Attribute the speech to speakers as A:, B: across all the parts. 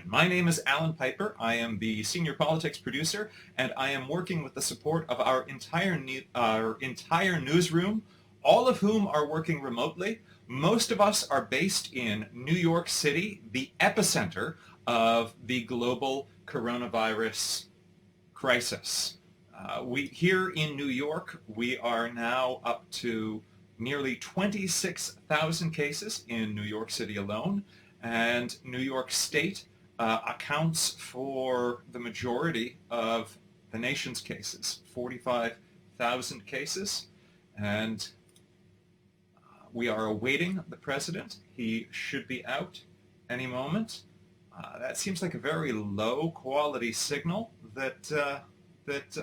A: My name is Alan Piper. I am the senior politics producer, and I am working with the support of our entire newsroom, all of whom are working remotely. Most of us are based in New York City, the epicenter of the global coronavirus crisis. Here in New York, we are now up to nearly 26,000 cases in New York City alone, and New York State accounts for the majority of the nation's cases, 45,000 cases, and we are awaiting the president. He should be out any moment. That seems like a very low quality signal that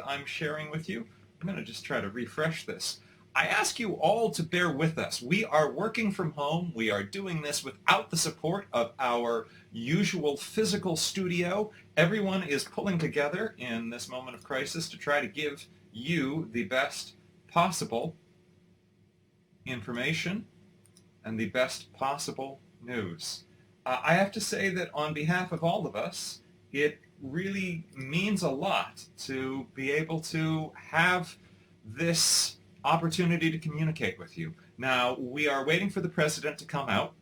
A: I'm sharing with you. I'm going to just try to refresh this. I ask you all to bear with us. We are working from home. We are doing this without the support of our usual physical studio. Everyone is pulling together in this moment of crisis to try to give you the best possible information and the best possible news. I have to say that on behalf of all of us, it really means a lot to be able to have this opportunity to communicate with you. Now, we are waiting for the president to come out.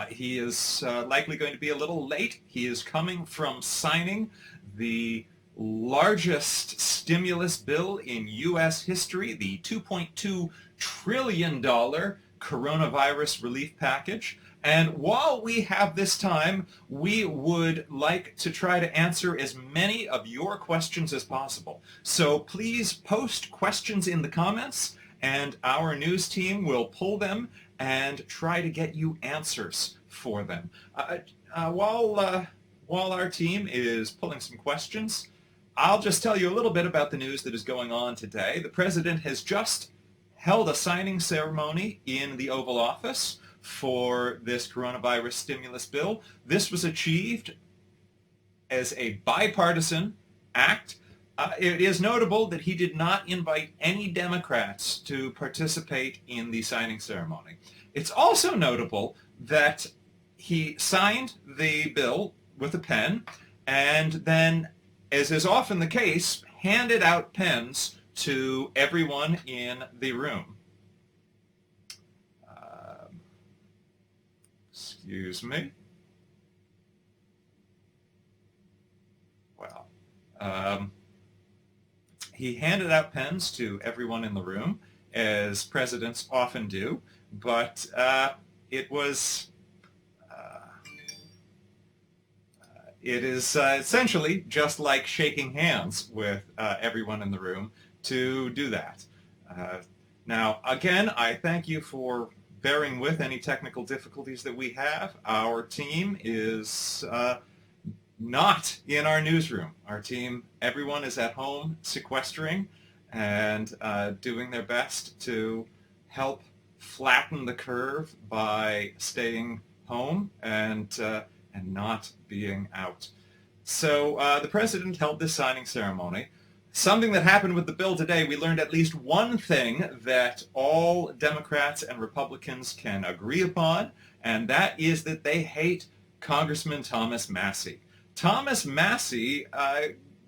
A: He is likely going to be a little late. He is coming from signing the largest stimulus bill in U.S. history, the $2.2 trillion coronavirus relief package. And while we have this time, we would like to try to answer as many of your questions as possible. So please post questions in the comments, and our news team will pull them and try to get you answers for them. While our team is pulling some questions, I'll just tell you a little bit about the news that is going on today. The president has just held a signing ceremony in the Oval Office for this coronavirus stimulus bill. This was achieved as a bipartisan act. It is notable that he did not invite any Democrats to participate in the signing ceremony. It's also notable that he signed the bill with a pen and then, as is often the case, handed out pens to everyone in the room. Excuse me. Well, he handed out pens to everyone in the room, as presidents often do, but it is essentially just like shaking hands with everyone in the room to do that. Now, again, I thank you for bearing with any technical difficulties that we have. Our team is not in our newsroom. Our team, everyone is at home sequestering and doing their best to help flatten the curve by staying home and not being out. So the president held this signing ceremony. Something that happened with the bill today, we learned at least one thing that all Democrats and Republicans can agree upon, and that is that they hate Congressman Thomas Massie. Thomas Massie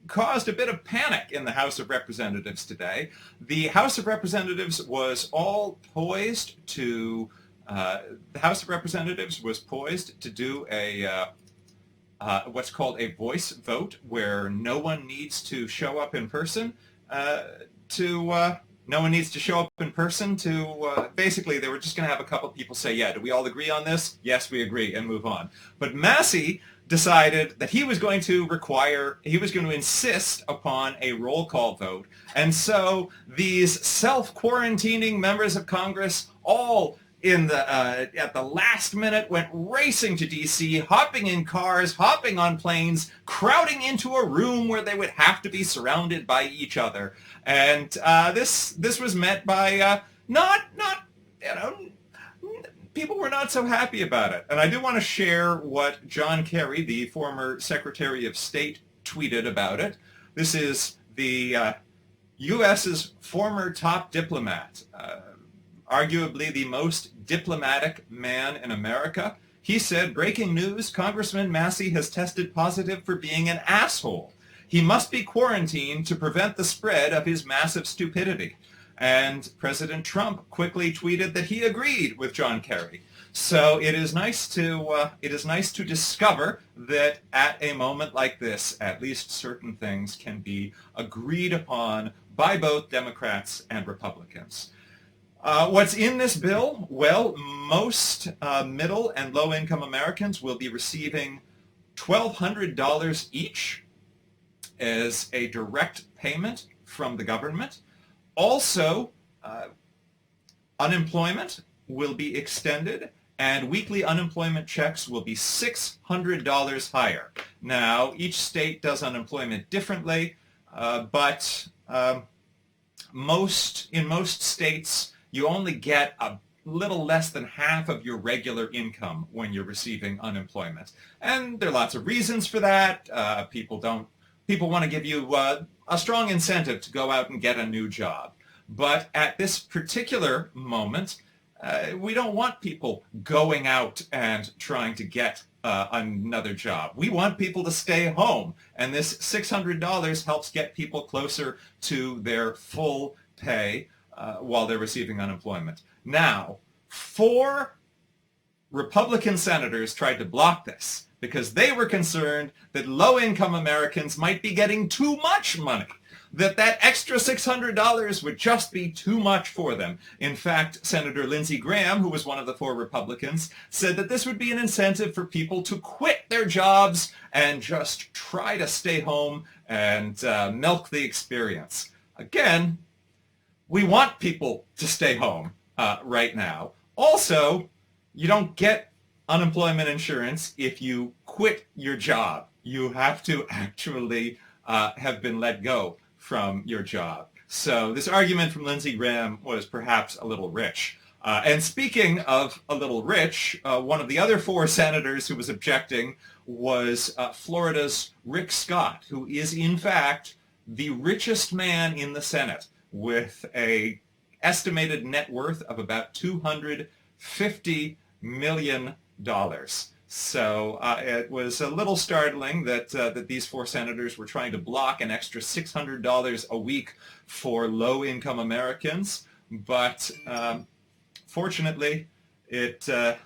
A: caused a bit of panic in the House of Representatives today. The House of Representatives was all poised to, do a what's called a voice vote, where no one needs to show up in person basically they were just going to have a couple people say, yeah, do we all agree on this? Yes, we agree, and move on. But Massie decided that he was going to insist upon a roll call vote. And so these self-quarantining members of Congress all at the last minute went racing to D.C., hopping in cars, hopping on planes, crowding into a room where they would have to be surrounded by each other. And this was met by people were not so happy about it. And I do want to share what John Kerry, the former Secretary of State, tweeted about it. This is the U.S.'s former top diplomat, arguably the most diplomatic man in America. He said, "Breaking news, Congressman Massey has tested positive for being an asshole. He must be quarantined to prevent the spread of his massive stupidity." And President Trump quickly tweeted that he agreed with John Kerry. So it is nice to discover that at a moment like this, at least certain things can be agreed upon by both Democrats and Republicans. What's in this bill? Well, most middle and low-income Americans will be receiving $1,200 each as a direct payment from the government. Also, unemployment will be extended, and weekly unemployment checks will be $600 higher. Now, each state does unemployment differently, but in most states, you only get a little less than half of your regular income when you're receiving unemployment. And there are lots of reasons for that. People want to give you a strong incentive to go out and get a new job. But at this particular moment, we don't want people going out and trying to get another job. We want people to stay home. And this $600 helps get people closer to their full pay while they're receiving unemployment. Now, 4 Republican senators tried to block this because they were concerned that low-income Americans might be getting too much money, that extra $600 would just be too much for them. In fact, Senator Lindsey Graham, who was one of the 4 Republicans, said that this would be an incentive for people to quit their jobs and just try to stay home and milk the experience. Again, we want people to stay home right now. Also, you don't get unemployment insurance if you quit your job. You have to actually have been let go from your job. So this argument from Lindsey Graham was perhaps a little rich. And speaking of a little rich, one of the other 4 senators who was objecting was Florida's Rick Scott, who is in fact the richest man in the Senate, with a estimated net worth of about $250 million. So it was a little startling that these 4 senators were trying to block an extra $600 a week for low-income Americans. But fortunately, they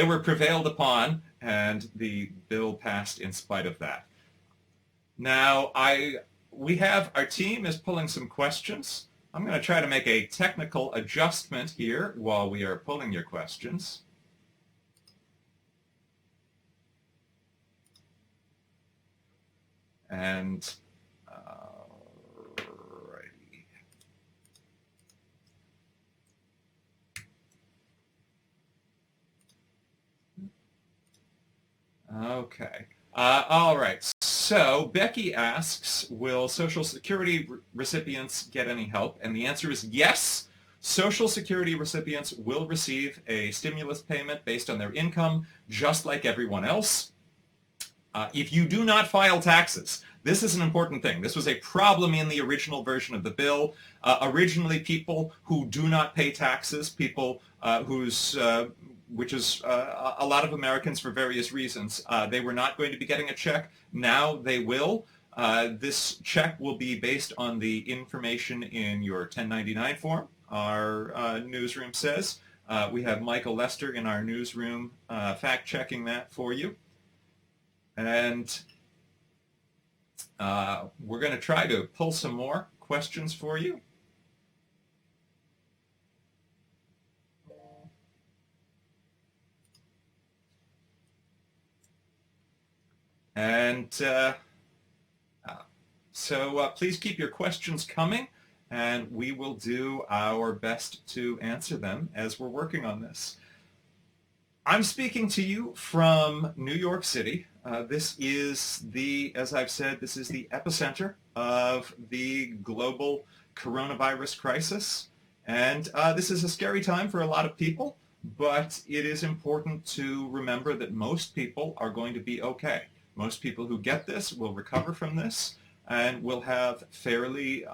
A: were prevailed upon, and the bill passed in spite of that. Now, our team is pulling some questions. I'm going to try to make a technical adjustment here while we are pulling your questions. And, righty. Okay. All right. So Becky asks, will Social Security recipients get any help? And the answer is yes. Social Security recipients will receive a stimulus payment based on their income, just like everyone else. If you do not file taxes, this is an important thing. This was a problem in the original version of the bill. Originally, people who do not pay taxes, people which is a lot of Americans for various reasons, they were not going to be getting a check. Now they will. This check will be based on the information in your 1099 form, our newsroom says. We have Michael Lester in our newsroom fact-checking that for you. And we're going to try to pull some more questions for you. And so please keep your questions coming, and we will do our best to answer them as we're working on this. I'm speaking to you from New York City. This is as I've said, this is the epicenter of the global coronavirus crisis. And this is a scary time for a lot of people, but it is important to remember that most people are going to be okay. Most people who get this will recover from this and will have fairly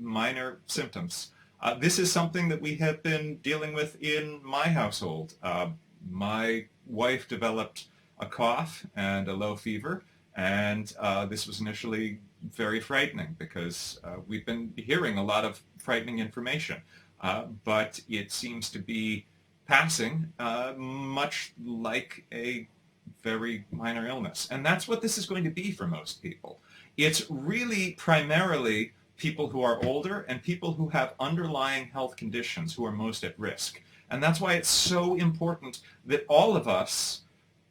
A: minor symptoms. This is something that we have been dealing with in my household. My wife developed a cough and a low fever, and this was initially very frightening because we've been hearing a lot of frightening information, but it seems to be passing much like a very minor illness. And that's what this is going to be for most people. It's really primarily people who are older and people who have underlying health conditions who are most at risk. And that's why it's so important that all of us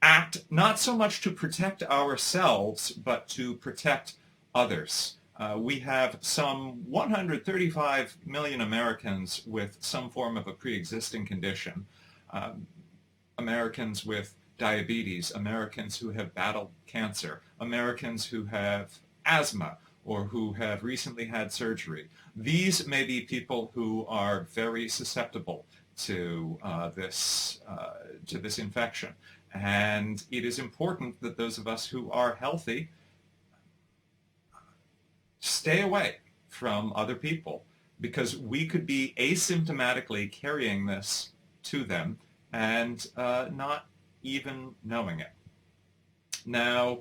A: act not so much to protect ourselves, but to protect others. We have some 135 million Americans with some form of a pre-existing condition. Americans with diabetes, Americans who have battled cancer, Americans who have asthma, or who have recently had surgery. These may be people who are very susceptible to this infection. And it is important that those of us who are healthy stay away from other people, because we could be asymptomatically carrying this to them and not even knowing it. Now,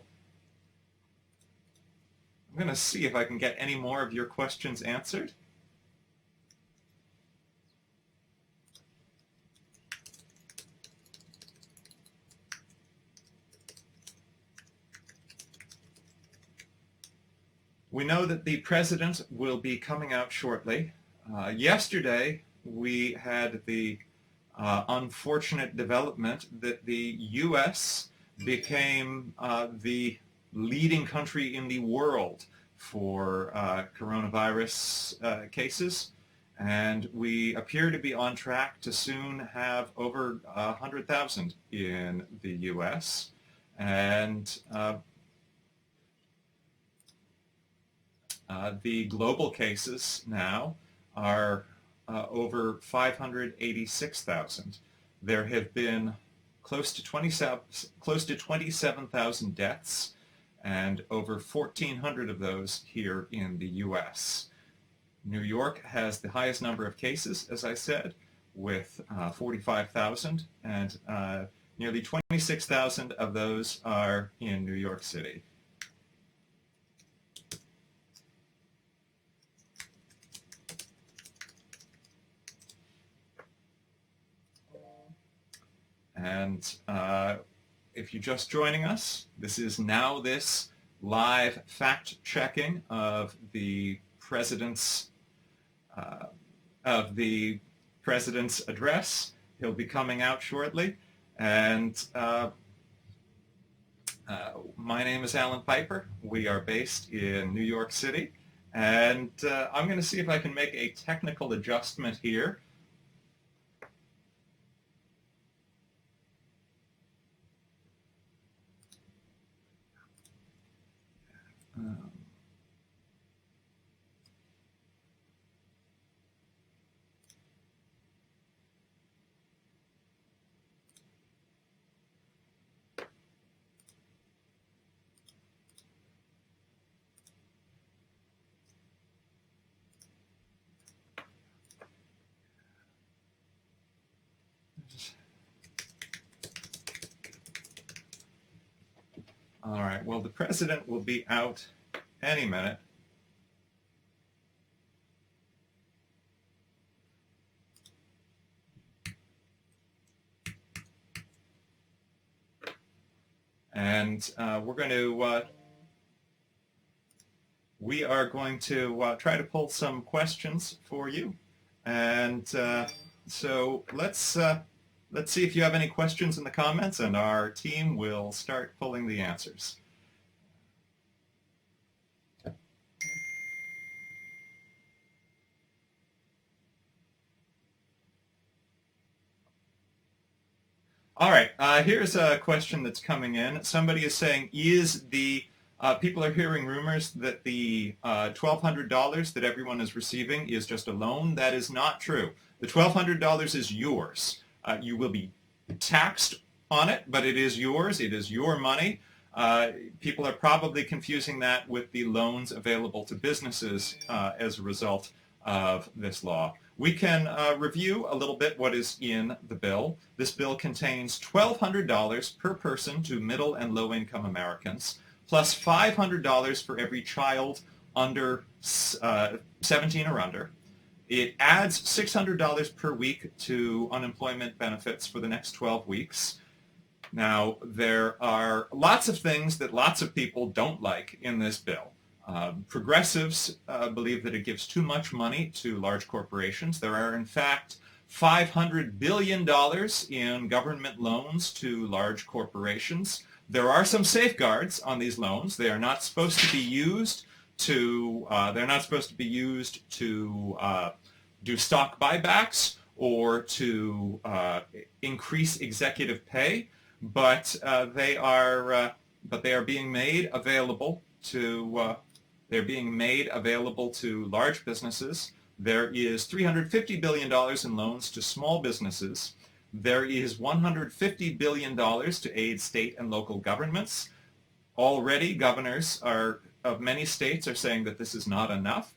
A: I'm going to see if I can get any more of your questions answered. We know that the president will be coming out shortly. Yesterday, we had the unfortunate development that the U.S. became the leading country in the world for coronavirus cases, and we appear to be on track to soon have over 100,000 in the U.S. And the global cases now are over 586,000. There have been close to 27,000 deaths, and over 1,400 of those here in the U.S. New York has the highest number of cases, as I said, with 45,000, and nearly 26,000 of those are in New York City. And if you're just joining us, this is NowThis live fact-checking of the president's address. He'll be coming out shortly. And my name is Alan Piper. We are based in New York City. And I'm going to see if I can make a technical adjustment here. All right, well, the president will be out any minute. And we are going to try to pull some questions for you. And so let's see if you have any questions in the comments, and our team will start pulling the answers. All right, here's a question that's coming in. Somebody is saying, people are hearing rumors that the $1,200 that everyone is receiving is just a loan. That is not true. The $1,200 is yours. You will be taxed on it, but it is yours. It is your money. People are probably confusing that with the loans available to businesses as a result of this law. we can review a little bit what is in the bill. This bill contains $1,200 per person to middle and low-income Americans, plus $500 for every child under 17 or under. It adds $600 per week to unemployment benefits for the next 12 weeks. Now, there are lots of things that lots of people don't like in this bill. Progressives believe that it gives too much money to large corporations. There are, in fact, $500 billion in government loans to large corporations. There are some safeguards on these loans. They are not supposed to be used to do stock buybacks or to increase executive pay, but they are being made available to large businesses. There is $350 billion in loans to small businesses. There is $150 billion to aid state and local governments. Already, governors of many states are saying that this is not enough.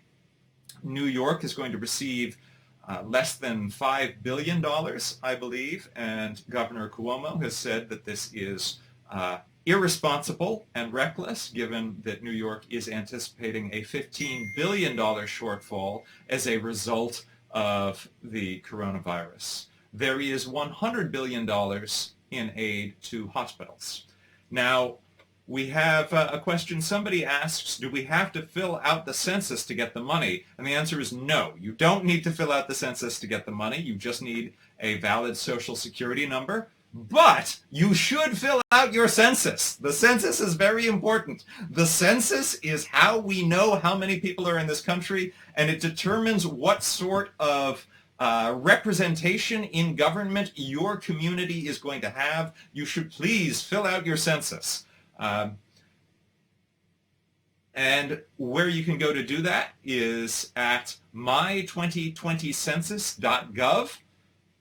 A: New York is going to receive less than $5 billion, I believe, and Governor Cuomo has said that this is irresponsible and reckless, given that New York is anticipating a $15 billion shortfall as a result of the coronavirus. There is $100 billion in aid to hospitals. Now, we have a question. Somebody asks, do we have to fill out the census to get the money? And the answer is no. You don't need to fill out the census to get the money. You just need a valid Social Security number. But you should fill out your census. The census is very important. The census is how we know how many people are in this country, and it determines what sort of representation in government your community is going to have. You should please fill out your census. And where you can go to do that is at my2020census.gov.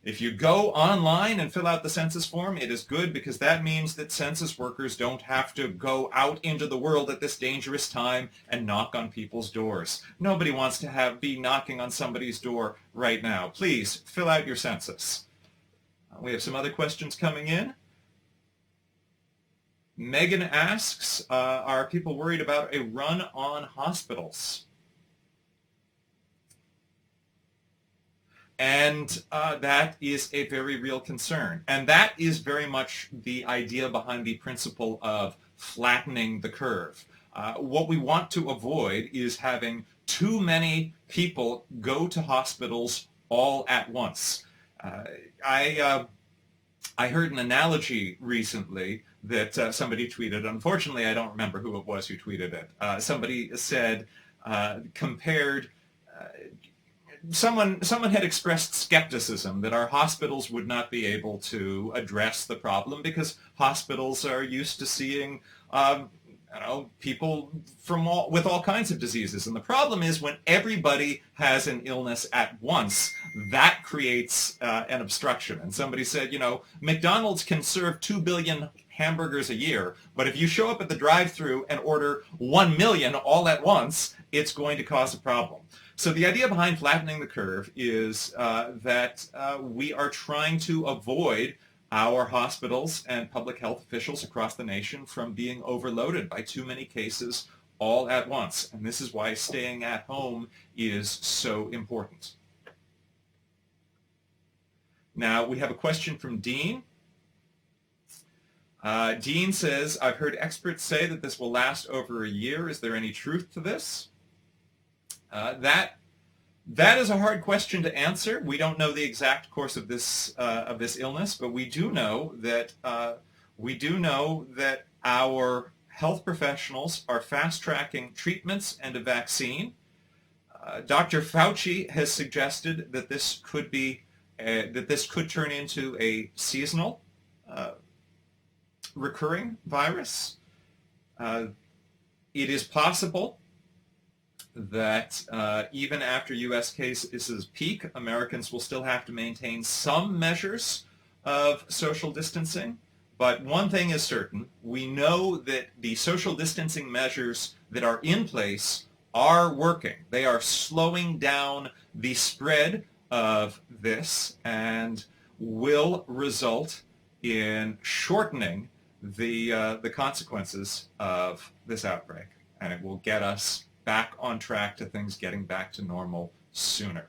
A: If you go online and fill out the census form, it is good because that means that census workers don't have to go out into the world at this dangerous time and knock on people's doors. Nobody wants to be knocking on somebody's door right now. Please fill out your census. We have some other questions coming in. Megan asks, are people worried about a run on hospitals? And that is a very real concern. And that is very much the idea behind the principle of flattening the curve. What we want to avoid is having too many people go to hospitals all at once. I heard an analogy recently that somebody tweeted. Unfortunately, I don't remember who it was who tweeted it. Somebody said, compared... Someone had expressed skepticism that our hospitals would not be able to address the problem because hospitals are used to seeing people with all kinds of diseases. And the problem is when everybody has an illness at once, that creates an obstruction. And somebody said, McDonald's can serve 2 billion hamburgers a year, but if you show up at the drive-thru and order 1 million all at once, it's going to cause a problem. So the idea behind flattening the curve is that we are trying to avoid our hospitals and public health officials across the nation from being overloaded by too many cases all at once. And this is why staying at home is so important. Now we have a question from Dean. Dean says, I've heard experts say that this will last over a year. Is there any truth to this? That is a hard question to answer. We don't know the exact course of this illness, but we do know that our health professionals are fast-tracking treatments and a vaccine. Dr. Fauci has suggested that this could turn into a seasonal recurring virus. It is possible that even after U.S. cases peak, Americans will still have to maintain some measures of social distancing. But one thing is certain. We know that the social distancing measures that are in place are working. They are slowing down the spread of this and will result in shortening the consequences of this outbreak, and it will get us back on track to things getting back to normal sooner.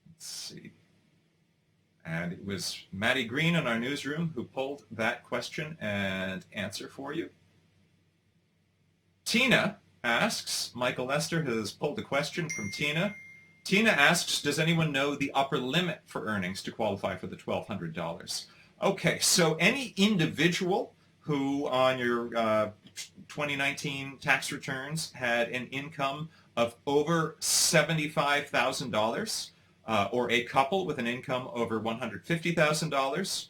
A: Let's see. And it was Maddie Green in our newsroom who pulled that question and answer for you. Tina asks, Michael Lester has pulled a question from Tina. Tina asks, does anyone know the upper limit for earnings to qualify for the $1,200? Okay, so any individual who on your 2019 tax returns had an income of over $75,000, or a couple with an income over $150,000,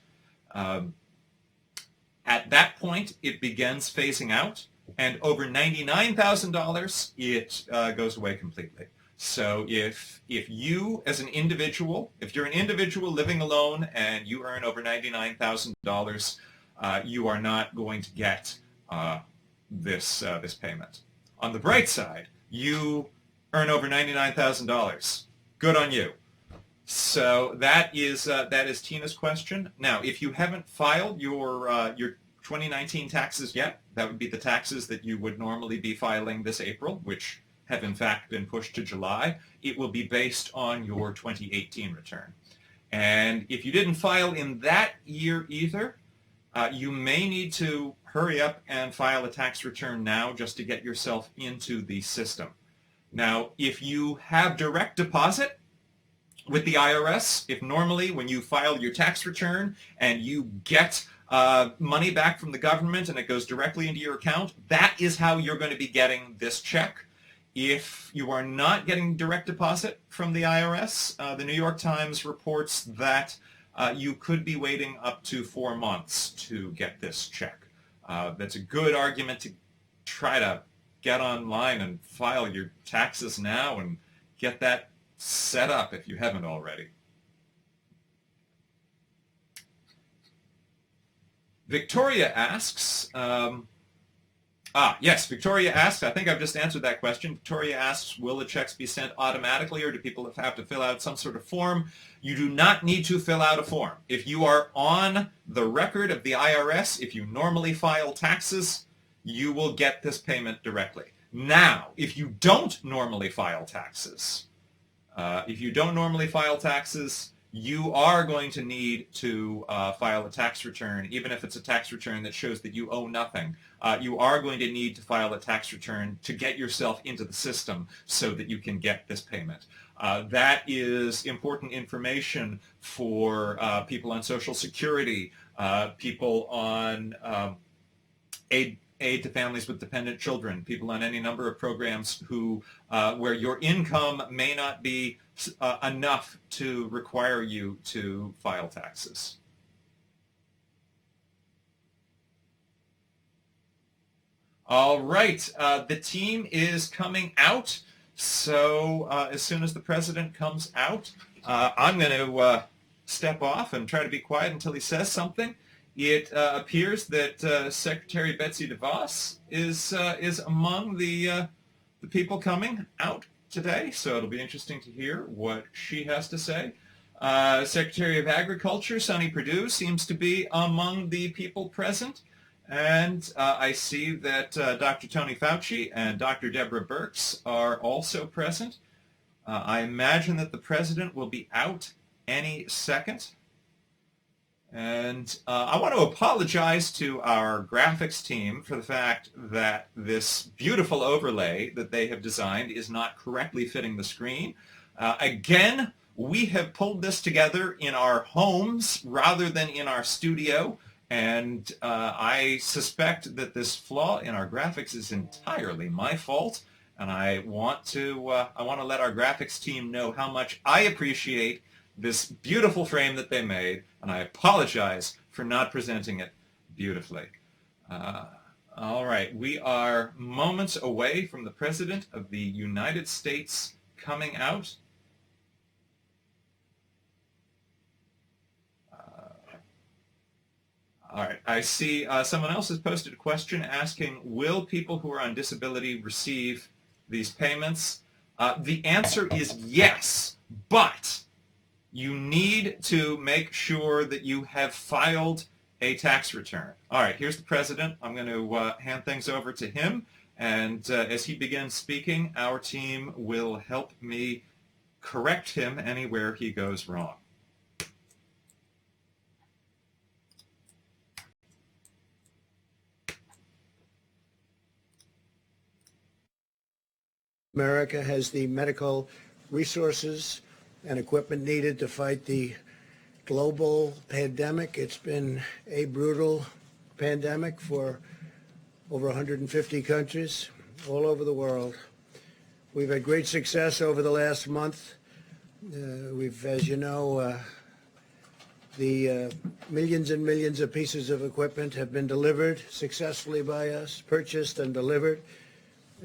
A: at that point it begins phasing out, and over $99,000 it goes away completely. So if you as an individual, if you're an individual living alone and you earn over $99,000, you are not going to get this payment. On the bright side, you earn over $99,000. Good on you. So that is Tina's question. Now, if you haven't filed your 2019 taxes yet, that would be the taxes that you would normally be filing this April, which have in fact been pushed to July. It will be based on your 2018 return. And if you didn't file in that year either, you may need to hurry up and file a tax return now just to get yourself into the system. Now, if you have direct deposit with the IRS, if normally when you file your tax return and you get money back from the government and it goes directly into your account, that is how you're going to be getting this check. If you are not getting direct deposit from the IRS, the New York Times reports that you could be waiting up to 4 months to get this check. That's a good argument to try to get online and file your taxes now and get that set up if you haven't already. Victoria asks, yes, Victoria asks, I think I've just answered that question. Victoria asks, will the checks be sent automatically or do people have to fill out some sort of form? You do not need to fill out a form. If you are on the record of the IRS, if you normally file taxes, you will get this payment directly. Now, if you don't normally file taxes, you are going to need to file a tax return, even if it's a tax return that shows that you owe nothing. You are going to need to file a tax return to get yourself into the system so that you can get this payment. That is important information for people on Social Security, people on aid to families with dependent children, people on any number of programs who where your income may not be enough to require you to file taxes. All right, the team is coming out, so as soon as the president comes out, I'm going to step off and try to be quiet until he says something. It appears that Secretary Betsy DeVos is among the people coming out today, so it'll be interesting to hear what she has to say. Secretary of Agriculture Sonny Perdue seems to be among the people present, and I see that Dr. Tony Fauci and Dr. Deborah Birx are also present. I imagine that the president will be out any second. And I want to apologize to our graphics team for the fact that this beautiful overlay that they have designed is not correctly fitting the screen. Again, we have pulled this together in our homes rather than in our studio, and I suspect that this flaw in our graphics is entirely my fault, and I want to let our graphics team know how much I appreciate this beautiful frame that they made, and I apologize for not presenting it beautifully. All right, we are moments away from the President of the United States coming out. All right, I see someone else has posted a question asking, will people who are on disability receive these payments? The answer is yes, but you need to make sure that you have filed a tax return. All right, here's the president. I'm going to hand things over to him, and as he begins speaking, our team will help me correct him anywhere he goes wrong.
B: America has the medical resources and equipment needed to fight the global pandemic. It's been a brutal pandemic for over 150 countries all over the world. We've had great success over the last month. As you know, the millions and millions of pieces of equipment have been delivered successfully by us, purchased and delivered,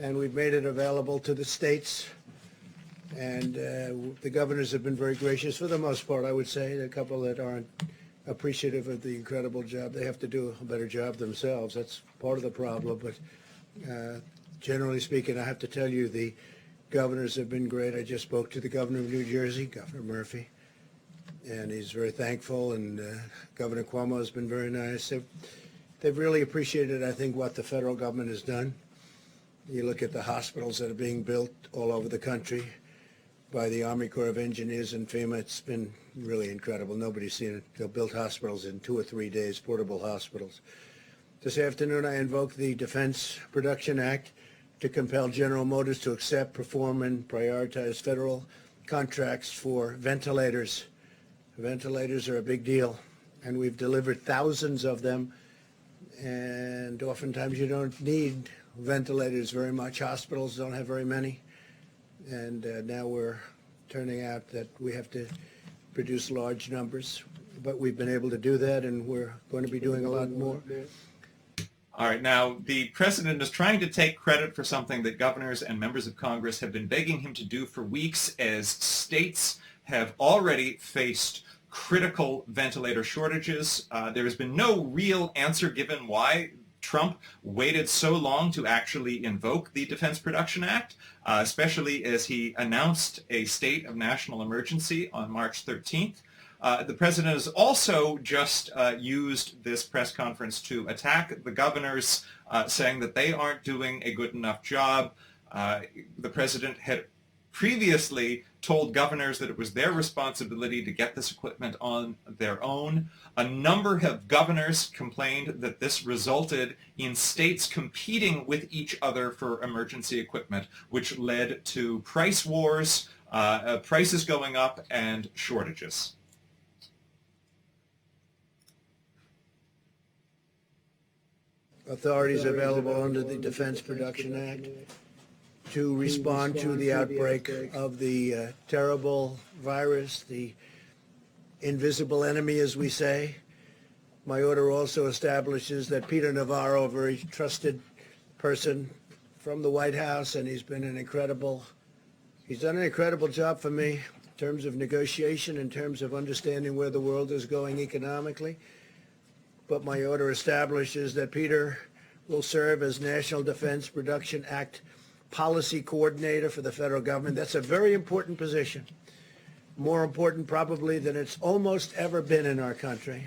B: and we've made it available to the states. And the governors have been very gracious for the most part, I would say. A couple that aren't appreciative of the incredible job. They have to do a better job themselves. That's part of the problem. But generally speaking, I have to tell you, the governors have been great. I just spoke to the governor of New Jersey, Governor Murphy, and he's very thankful. And Governor Cuomo has been very nice. They've really appreciated, I think, what the federal government has done. You look at the hospitals that are being built all over the country by the Army Corps of Engineers and FEMA. It's been really incredible. Nobody's seen it. They'll build hospitals in 2 or 3 days, portable hospitals. This afternoon, I invoked the Defense Production Act to compel General Motors to accept, perform, and prioritize federal contracts for ventilators. Ventilators are a big deal, and we've delivered thousands of them, and oftentimes you don't need ventilators very much. Hospitals don't have very many. And now we're turning out that we have to produce large numbers. But we've been able to do that, and we're going to be doing a lot more.
A: All right, now the president is trying to take credit for something that governors and members of Congress have been begging him to do for weeks, as states have already faced critical ventilator shortages. There has been no real answer given why Trump waited so long to actually invoke the Defense Production Act, especially as he announced a state of national emergency on March 13th. The president has also just used this press conference to attack the governors, saying that they aren't doing a good enough job. The president had previously told governors that it was their responsibility to get this equipment on their own. A number of governors complained that this resulted in states competing with each other for emergency equipment, which led to price wars, prices going up, and shortages.
B: Authorities available under the Defense Production Act to respond to the outbreak of the terrible virus, the invisible enemy, as we say. My order also establishes that Peter Navarro, a very trusted person from the White House, and he's done an incredible job for me in terms of negotiation, in terms of understanding where the world is going economically. But my order establishes that Peter will serve as National Defense Production Act Policy Coordinator for the federal government. That's a very important position, more important probably than it's almost ever been in our country.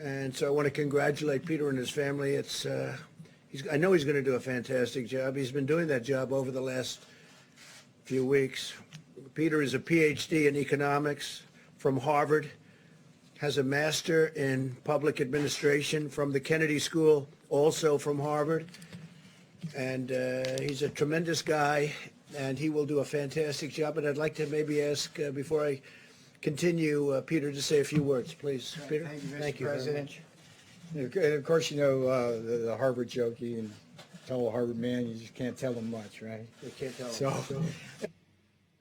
B: And so I want to congratulate Peter and his family. I know he's going to do a fantastic job. He's been doing that job over the last few weeks. Peter is a PhD in economics from Harvard, has a master in public administration from the Kennedy School, also from Harvard. And he's a tremendous guy, and he will do a fantastic job. And I'd like to maybe ask, before I continue, Peter, to say a few words, please. Peter?
C: Thank you, Mr. President. And of course, you know the Harvard joke. You can tell a Harvard man, you just can't tell them much, right?
B: You can't tell
C: So.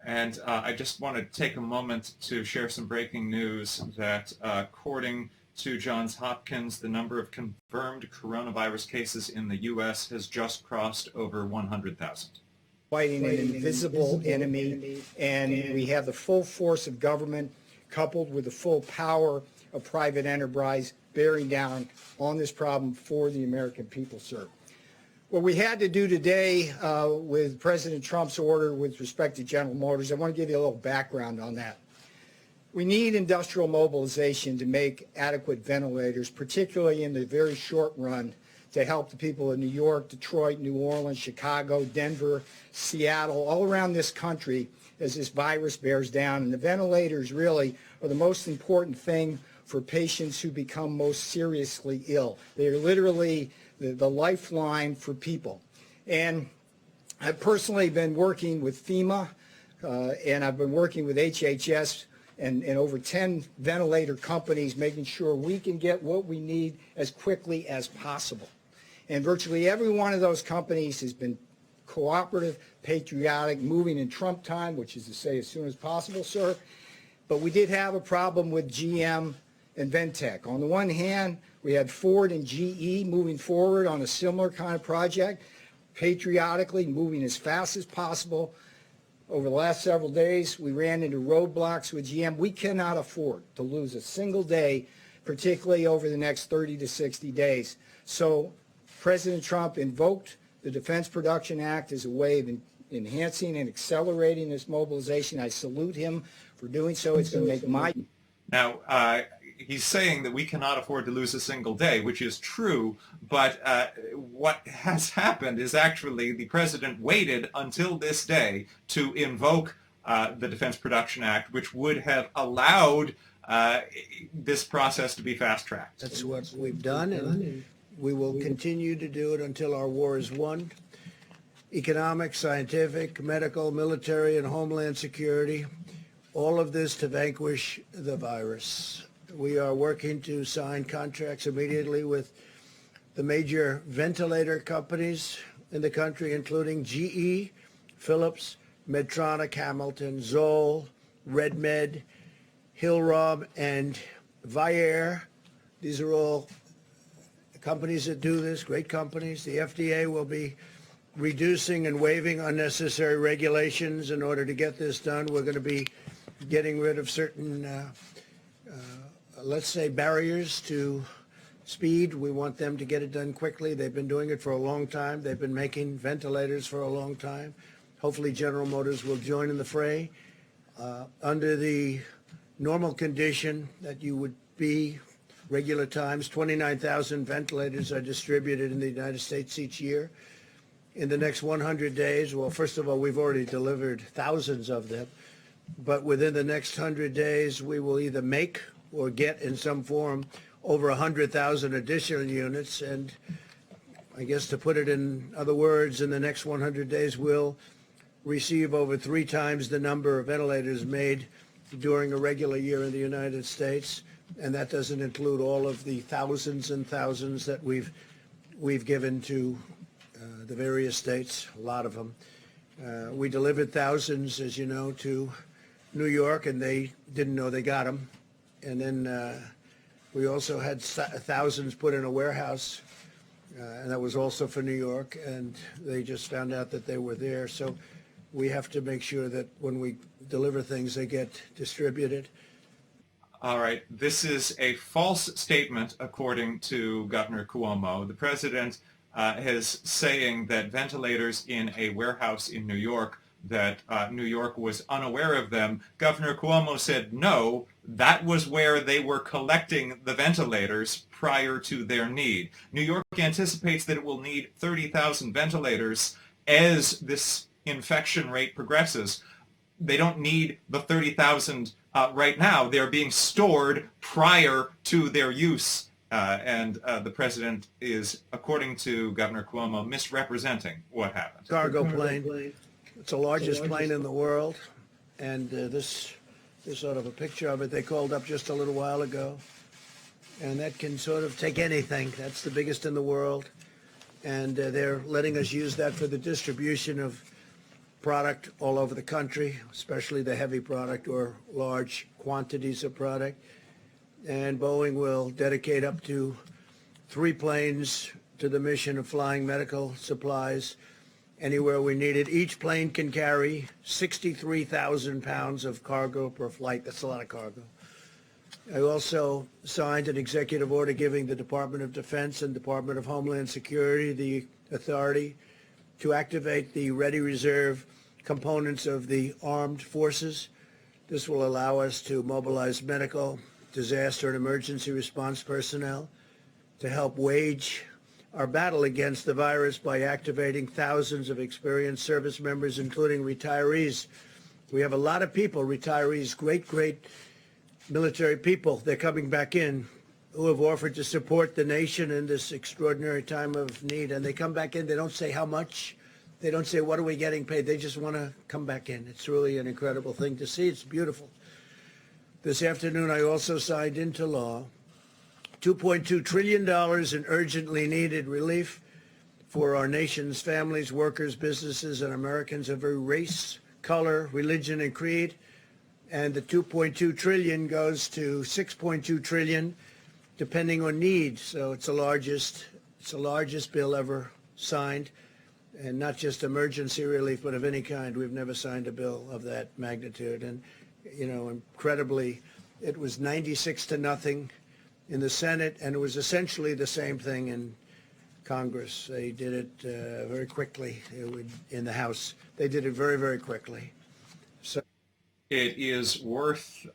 A: And I just want to take a moment to share some breaking news that according to Johns Hopkins, the number of confirmed coronavirus cases in the U.S. has just crossed over 100,000.
C: Fighting an invisible enemy, and we have the full force of government coupled with the full power of private enterprise bearing down on this problem for the American people, sir. What we had to do today with President Trump's order with respect to General Motors, I want to give you a little background on that. We need industrial mobilization to make adequate ventilators, particularly in the very short run, to help the people in New York, Detroit, New Orleans, Chicago, Denver, Seattle, all around this country as this virus bears down. And the ventilators really are the most important thing for patients who become most seriously ill. They are literally the lifeline for people. And I've personally been working with FEMA and I've been working with HHS and over 10 ventilator companies, making sure we can get what we need as quickly as possible. And virtually every one of those companies has been cooperative, patriotic, moving in Trump time, which is to say as soon as possible, sir. But we did have a problem with GM and Ventec. On the one hand, we had Ford and GE moving forward on a similar kind of project, patriotically moving as fast as possible. Over the last several days, we ran into roadblocks with GM. We cannot afford to lose a single day, particularly over the next 30 to 60 days. So President Trump invoked the Defense Production Act as a way of enhancing and accelerating this mobilization. I salute him for doing so. It's going to make my...
A: Now, he's saying that we cannot afford to lose a single day, which is true, but what has happened is actually the president waited until this day to invoke the Defense Production Act, which would have allowed this process to be fast-tracked.
B: That's what we've done, and we will continue to do it until our war is won. Economic, scientific, medical, military, and homeland security, all of this to vanquish the virus. We are working to sign contracts immediately with the major ventilator companies in the country, including GE, Philips, Medtronic, Hamilton, Zoll, RedMed, Hillrom, and Vyaire. These are all companies that do this, great companies. The FDA will be reducing and waiving unnecessary regulations in order to get this done. We're going to be getting rid of certain, let's say, barriers to speed. We want them to get it done quickly. They've been doing it for a long time. They've been making ventilators for a long time. Hopefully General Motors will join in the fray. Under the normal condition that you would be regular times, 29,000 ventilators are distributed in the United States each year. In the next 100 days, well, first of all, we've already delivered thousands of them, but within the next 100 days, we will either make or get in some form over 100,000 additional units. And I guess to put it in other words, in the next 100 days, we'll receive over 3 times the number of ventilators made during a regular year in the United States. And that doesn't include all of the thousands and thousands that we've given to the various states, a lot of them. We delivered thousands, as you know, to New York, and they didn't know they got them. And then we also had thousands put in a warehouse, and that was also for New York, and they just found out that they were there. So we have to make sure that when we deliver things, they get distributed.
A: All right. This is a false statement, according to Governor Cuomo. The president is saying that ventilators in a warehouse in New York, that New York was unaware of them. Governor Cuomo said no, that was where they were collecting the ventilators prior to their need. New York anticipates that it will need 30,000 ventilators as this infection rate progresses. They don't need the 30,000 right now. They're being stored prior to their use. And the president is, according to Governor Cuomo, misrepresenting what happened.
B: Cargo plane. It's the largest plane in the world. And this sort of a picture of it they called up just a little while ago. And that can sort of take anything. That's the biggest in the world. And they're letting us use that for the distribution of product all over the country, especially the heavy product or large quantities of product. And Boeing will dedicate up to 3 planes to the mission of flying medical supplies anywhere we need it. Each plane can carry 63,000 pounds of cargo per flight. That's a lot of cargo. I also signed an executive order giving the Department of Defense and Department of Homeland Security the authority to activate the Ready Reserve components of the armed forces. This will allow us to mobilize medical, disaster, and emergency response personnel to help wage our battle against the virus by activating thousands of experienced service members, including retirees. We have a lot of people, retirees, great military people. They're coming back in who have offered to support the nation in this extraordinary time of need. And they come back in. They don't say how much. They don't say, what are we getting paid? They just want to come back in. It's really an incredible thing to see. It's beautiful. This afternoon, I also signed into law $2.2 trillion in urgently needed relief for our nation's families, workers, businesses, and Americans of every race, color, religion, and creed. And the 2.2 trillion goes to 6.2 trillion, depending on need. So it's the largest bill ever signed, and not just emergency relief, but of any kind. We've never signed a bill of that magnitude. And, you know, incredibly, it was 96-0 in the Senate, and it was essentially the same thing in Congress. They did it very quickly. In the House, they did it very quickly. So
A: it is worth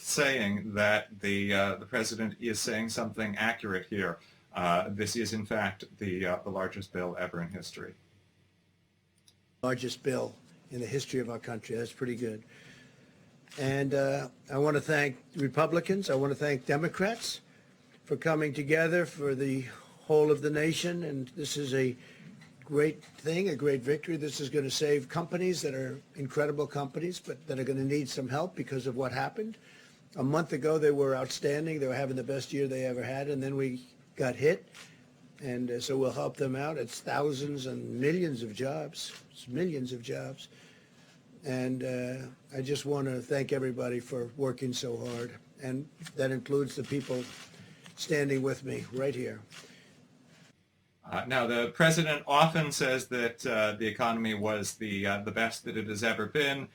A: saying that the president is saying something accurate here. This is, in fact, the largest bill ever in history.
B: Largest bill in the history of our country. That's pretty good. And I want to thank Republicans. I want to thank Democrats for coming together for the whole of the nation. And this is a great thing, a great victory. This is going to save companies that are incredible companies, but that are going to need some help because of what happened. A month ago, they were outstanding. They were having the best year they ever had. And then we got hit. And so we'll help them out. It's thousands and millions of jobs. It's millions of jobs. And I just want to thank everybody for working so hard. And that includes the people standing with me right here.
A: Now, the president often says that the economy was the best that it has ever been.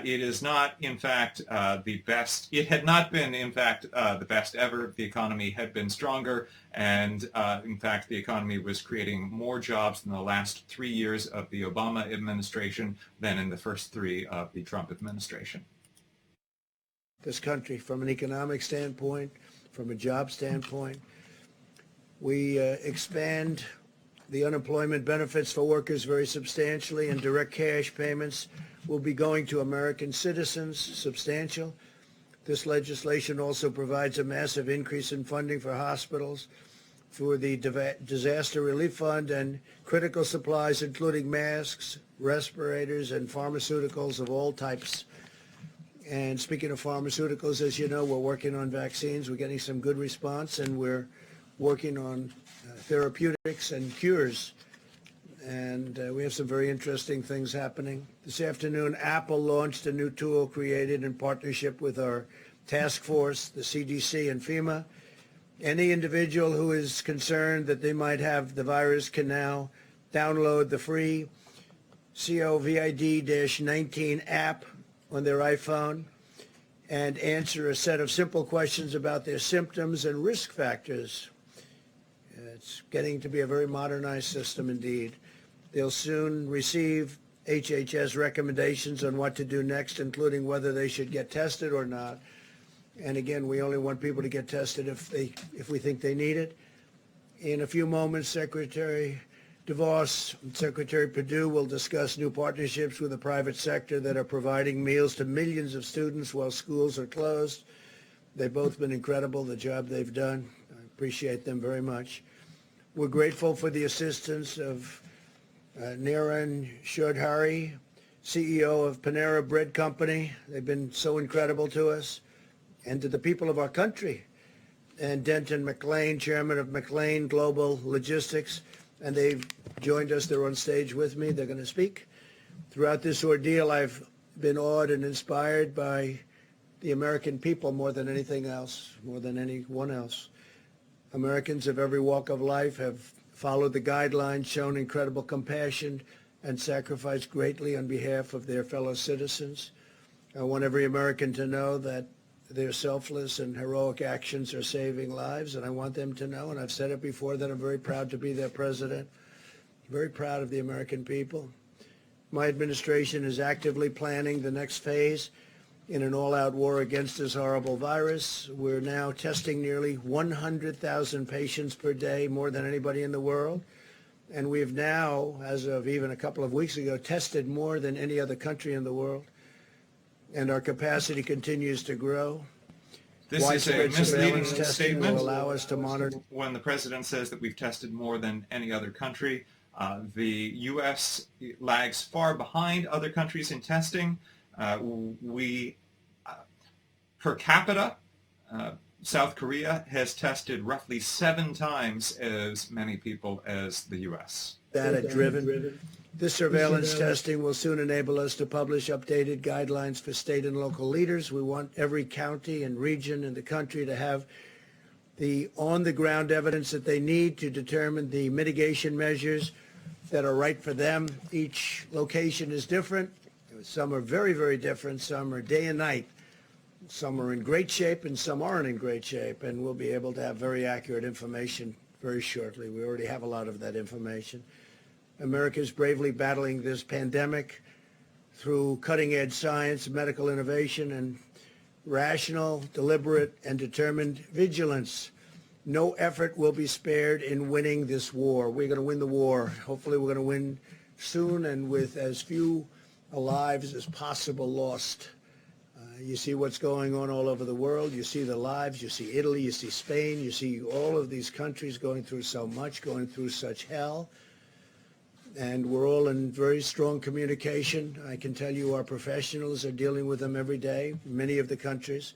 A: It is not, in fact, the best. It had not been, in fact, the best ever. The economy had been stronger, and in fact, the economy was creating more jobs in the last 3 years of the Obama administration than in the first 3 of the Trump administration.
B: This country, from an economic standpoint, from a job standpoint, we expand the unemployment benefits for workers very substantially, and direct cash payments will be going to American citizens, substantial. This legislation also provides a massive increase in funding for hospitals, for the Disaster Relief Fund, and critical supplies, including masks, respirators, and pharmaceuticals of all types. And speaking of pharmaceuticals, as you know, we're working on vaccines. We're getting some good response, and we're working on therapeutics and cures. And we have some very interesting things happening. This afternoon, Apple launched a new tool created in partnership with our task force, the CDC and FEMA. Any individual who is concerned that they might have the virus can now download the free COVID-19 app on their iPhone and answer a set of simple questions about their symptoms and risk factors. It's getting to be a very modernized system indeed. They'll soon receive HHS recommendations on what to do next, including whether they should get tested or not. And again, we only want people to get tested if we think they need it. In a few moments, Secretary DeVos and Secretary Perdue will discuss new partnerships with the private sector that are providing meals to millions of students while schools are closed. They've both been incredible, the job they've done. I appreciate them very much. We're grateful for the assistance of Niran Chaudhary, CEO of Panera Bread Company. They've been so incredible to us, and to the people of our country. And Denton McLean, chairman of McLean Global Logistics, and they've joined us. They're on stage with me. They're going to speak. Throughout this ordeal, I've been awed and inspired by the American people more than anything else, more than anyone else. Americans of every walk of life have followed the guidelines, shown incredible compassion, and sacrificed greatly on behalf of their fellow citizens. I want every American to know that their selfless and heroic actions are saving lives, and I want them to know, and I've said it before, that I'm very proud to be their president, very proud of the American people. My administration is actively planning the next phase in an all-out war against this horrible virus. We're now testing nearly 100,000 patients per day, more than anybody in the world. And we've now, as of even a couple of weeks ago, tested more than any other country in the world. And our capacity continues to grow.
A: This is a misleading statement.
B: Will allow us to monitor.
A: When the president says that we've tested more than any other country, the U.S. lags far behind other countries in testing. Per capita, South Korea has tested roughly 7 times as many people as the U.S.
B: Data-driven. This surveillance testing will soon enable us to publish updated guidelines for state and local leaders. We want every county and region in the country to have the on-the-ground evidence that they need to determine the mitigation measures that are right for them. Each location is different. Some are very, very different. Some are day and night. Some are in great shape and some aren't in great shape. And we'll be able to have very accurate information very shortly. We already have a lot of that information. America is bravely battling this pandemic through cutting-edge science, medical innovation, and rational, deliberate, and determined vigilance. No effort will be spared in winning this war. We're going to win the war. Hopefully we're going to win soon and with as few lives as possible lost. You see what's going on all over the world. You see the lives. You see Italy. You see Spain. You see all of these countries going through so much, going through such hell. And we're all in very strong communication. I can tell you our professionals are dealing with them every day. Many of the countries,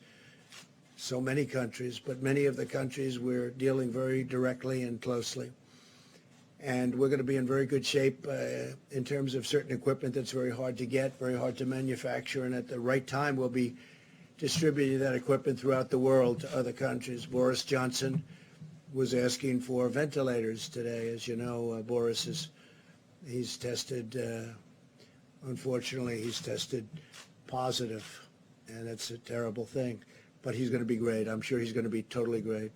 B: so many countries, but many of the countries we're dealing very directly and closely. And we're going to be in very good shape in terms of certain equipment that's very hard to get, very hard to manufacture, and at the right time we'll be distributing that equipment throughout the world to other countries. Boris Johnson was asking for ventilators today. As you know, Boris he's tested, unfortunately, he's tested positive, and it's a terrible thing. But he's going to be great. I'm sure he's going to be totally great.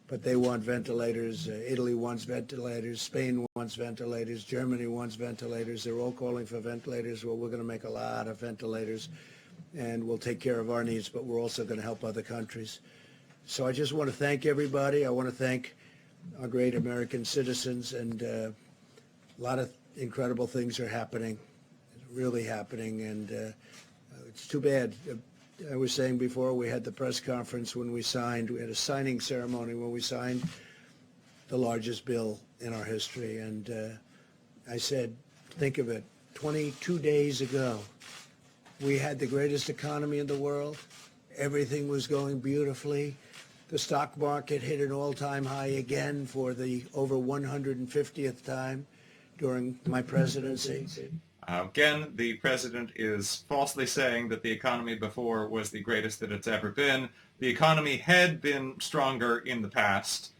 B: But they want ventilators. Italy wants ventilators. Spain wants ventilators. Germany wants ventilators. They're all calling for ventilators. Well, we're going to make a lot of ventilators, and we'll take care of our needs, but we're also going to help other countries. So I just want to thank everybody. I want to thank our great American citizens, and a lot of incredible things are happening, really happening, and it's too bad. I was saying before, we had the press conference when we had a signing ceremony when we signed the largest bill in our history. And I said, think of it, 22 days ago, we had the greatest economy in the world. Everything was going beautifully. The stock market hit an all-time high again for the over 150th time during my presidency.
A: Again, the president is falsely saying that the economy before was the greatest that it's ever been. The economy had been stronger in the past.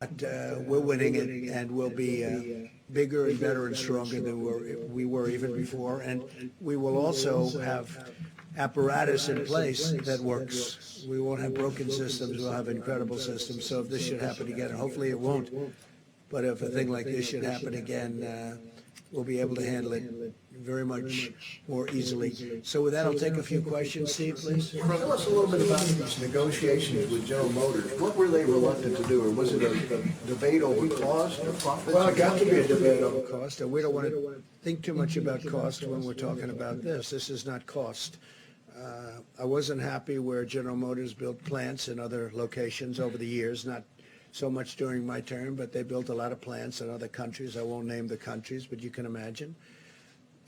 B: But we're winning it, and we'll be bigger and better and stronger than we were even before. And we will also have apparatus in place that works. We won't have broken systems. We'll have incredible systems. So if this should happen again, hopefully it won't, but if a thing like this should happen again, we'll be able to handle it very much more easily. So with that, I'll take a few questions. Steve, please.
D: Tell us a little bit about these negotiations with General Motors. What were they reluctant to do, or was it a debate over cost or profits?
B: Well, it got to be a debate over cost, and we don't want to think too much about cost when we're talking about this. This is not cost. I wasn't happy where General Motors built plants in other locations over the years, not so much during my term, but they built a lot of plants in other countries. I won't name the countries, but you can imagine.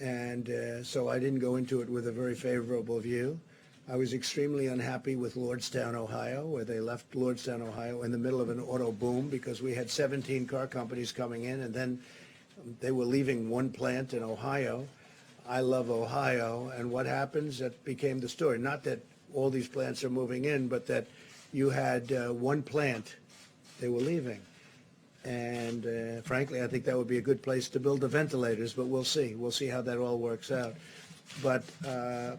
B: And so I didn't go into it with a very favorable view. I was extremely unhappy with Lordstown, Ohio, where they left Lordstown, Ohio in the middle of an auto boom because we had 17 car companies coming in, and then they were leaving one plant in Ohio. I love Ohio, and what happens? That became the story. Not that all these plants are moving in, but that you had one plant they were leaving. And frankly, I think that would be a good place to build the ventilators, but we'll see. We'll see how that all works out. But,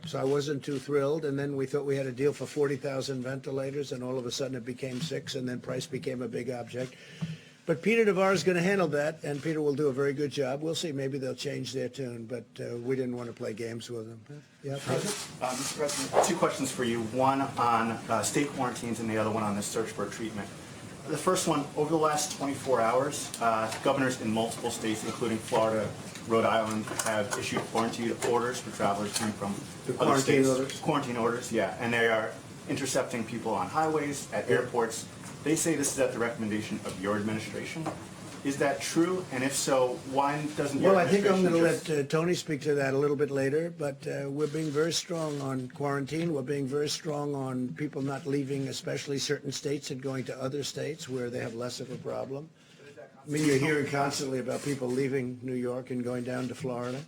B: so I wasn't too thrilled, and then we thought we had a deal for 40,000 ventilators, and all of a sudden it became 6, and then price became a big object. But Peter Navarro is going to handle that, and Peter will do a very good job. We'll see, maybe they'll change their tune, but we didn't want to play games with them. Yeah, President?
E: Mr. President, 2 questions for you, one on state quarantines and the other one on the search for treatment. The first one, over the last 24 hours, governors in multiple states, including Florida, Rhode Island, have issued quarantine orders for travelers coming from other states. Quarantine orders, yeah. And they are intercepting people on highways, at airports. They say this is at the recommendation of your administration. Is that true? And if so, why doesn't your
B: Well, I think I'm
E: administration
B: going to
E: just...
B: let Tony speak to that a little bit later, but we're being very strong on quarantine. We're being very strong on people not leaving, especially certain states, and going to other states where they have less of a problem. I mean, you're hearing constantly about people leaving New York and going down to Florida,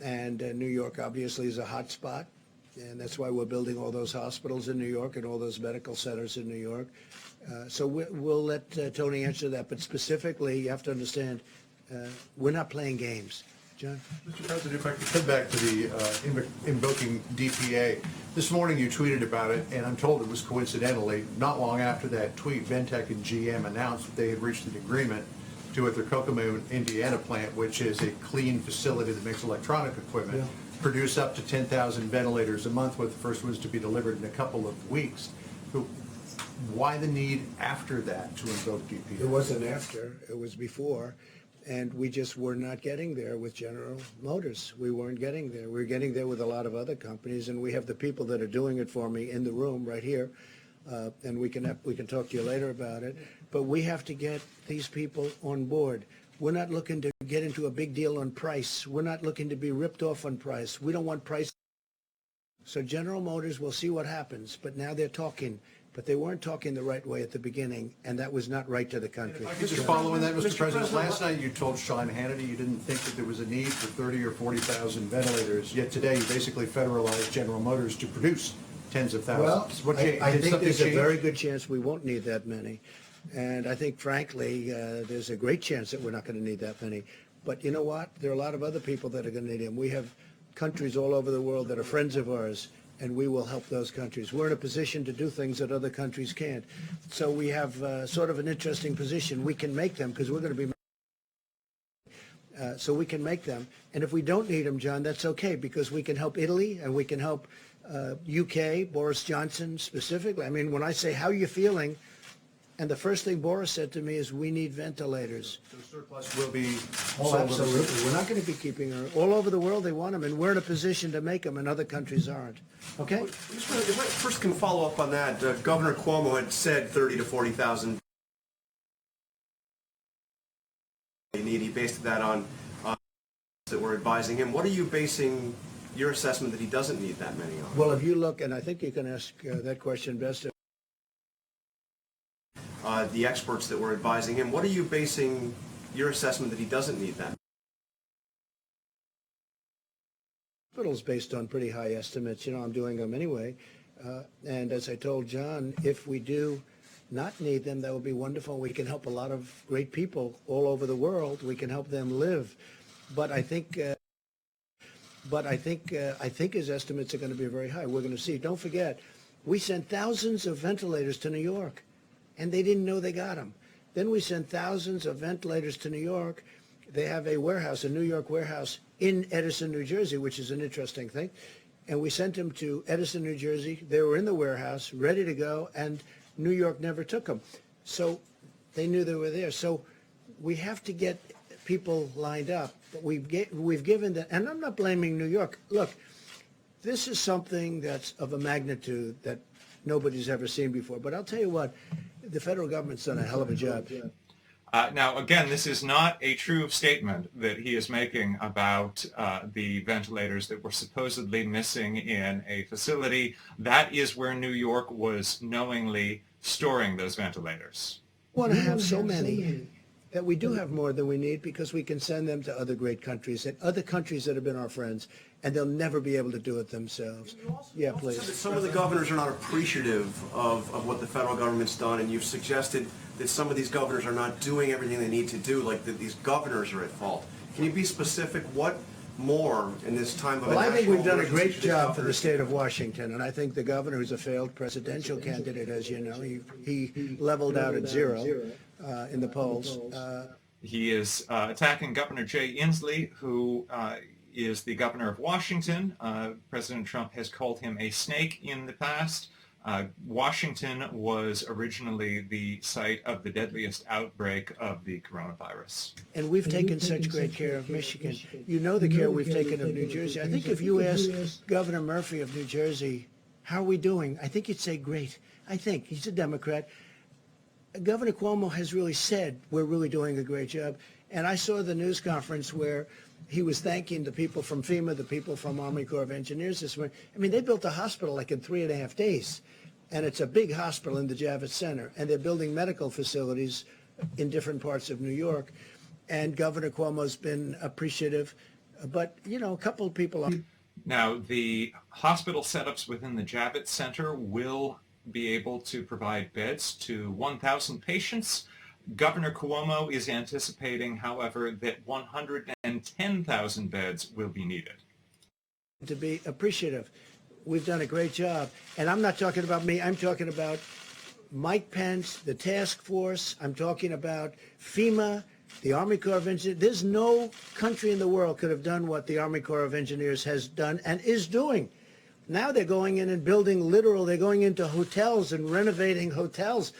B: and New York obviously is a hot spot, and that's why we're building all those hospitals in New York and all those medical centers in New York. So we'll let Tony answer that, but specifically, you have to understand, we're not playing games. John?
F: Mr. President, if I could come back to the invoking DPA. This morning you tweeted about it, and I'm told it was coincidentally, not long after that tweet, Ventec and GM announced that they had reached an agreement to, at their Kokomo, Indiana plant, which is a clean facility that makes electronic equipment, produce up to 10,000 ventilators a month, with the first ones to be delivered in a couple of weeks. So why the need after that to invoke DPA?
B: It wasn't after, it was before. And we just were not getting there with General Motors. We weren't getting there. We were getting there with a lot of other companies, and we have the people that are doing it for me in the room right here, and we can talk to you later about it. But we have to get these people on board. We're not looking to get into a big deal on price. We're not looking to be ripped off on price. We don't want price. So General Motors, we'll see what happens, but now they're talking. But they weren't talking the right way at the beginning, and that was not right to the country.
F: Just following that, Mr. President, last night you told Sean Hannity you didn't think that there was a need for 30 or 40,000 ventilators, yet today you basically federalized General Motors to produce tens of thousands.
B: Well, I think there's a very good chance we won't need that many. And I think, frankly, there's a great chance that we're not going to need that many. But you know what? There are a lot of other people that are going to need them. We have countries all over the world that are friends of ours, and we will help those countries. We're in a position to do things that other countries can't. So we have sort of an interesting position. We can make them because we're going to be so we can make them. And if we don't need them, John, that's okay, because we can help Italy and we can help UK, Boris Johnson specifically. I mean, when I say, how are you feeling? And the first thing Boris said to me is, we need ventilators.
F: So surplus will be
B: Oh,
F: sold
B: absolutely. We're not going to be keeping her. All over the world they want them, and we're in a position to make them, and other countries aren't. Okay?
G: If I first can follow up on that, Governor Cuomo had said 30 to 40,000 they need. He based that on that we're advising him. What are you basing your assessment that he doesn't need that many on?
B: Well, if you look, and I think you can ask that question best.
G: The experts that were advising him, what are you basing your assessment that he doesn't need that?
B: Hospitals based on pretty high estimates. You know, I'm doing them anyway. And as I told John, if we do not need them, that would be wonderful. We can help a lot of great people all over the world. We can help them live. But I think his estimates are going to be very high. We're going to see. Don't forget, we sent thousands of ventilators to New York, and they didn't know they got them. Then we sent thousands of ventilators to New York. They have a warehouse, a New York warehouse in Edison, New Jersey, which is an interesting thing. And we sent them to Edison, New Jersey. They were in the warehouse, ready to go, and New York never took them. So they knew they were there. So we have to get people lined up. But we've given that, and I'm not blaming New York. Look, this is something that's of a magnitude that nobody's ever seen before. But I'll tell you what, the federal government's done a hell of a job.
A: Now, again, this is not a true statement that he is making about the ventilators that were supposedly missing in a facility. That is where New York was knowingly storing those ventilators.
B: We want to have so many that we do have more than we need, because we can send them to other great countries, and other countries that have been our friends, and they'll never be able to do it themselves. Yeah, please.
G: Some of the governors are not appreciative of what the federal government's done, and you've suggested that some of these governors are not doing everything they need to do, like that these governors are at fault. Can you be specific? What more in this time of
B: Well, I think we've done a
G: national
B: great
G: emergency?
B: job for the state of Washington, and I think the governor, who's a failed presidential candidate, as you know, he leveled out at zero in the polls.
A: He is attacking Governor Jay Inslee, who is the governor of Washington. President Trump has called him a snake in the past. Washington was originally the site of the deadliest outbreak of the coronavirus.
B: And we've taken such great care of Michigan. You know the care we've taken of New Jersey. I think if you ask Governor Murphy of New Jersey, how are we doing? I think he'd say great. I think. He's a Democrat. Governor Cuomo has really said we're really doing a great job. And I saw the news conference where he was thanking the people from FEMA, the people from Army Corps of Engineers this morning. I mean, they built a hospital like in 3.5 days. And it's a big hospital in the Javits Center. And they're building medical facilities in different parts of New York. And Governor Cuomo's been appreciative. But, you know, a couple of people are...
A: Now, the hospital setups within the Javits Center will be able to provide beds to 1,000 patients. Governor Cuomo is anticipating, however, that 110,000 beds will be needed.
B: To be appreciative. We've done a great job. And I'm not talking about me. I'm talking about Mike Pence, the task force. I'm talking about FEMA, the Army Corps of Engineers. There's no country in the world could have done what the Army Corps of Engineers has done and is doing. Now they're going in and building they're going into hotels and renovating hotels.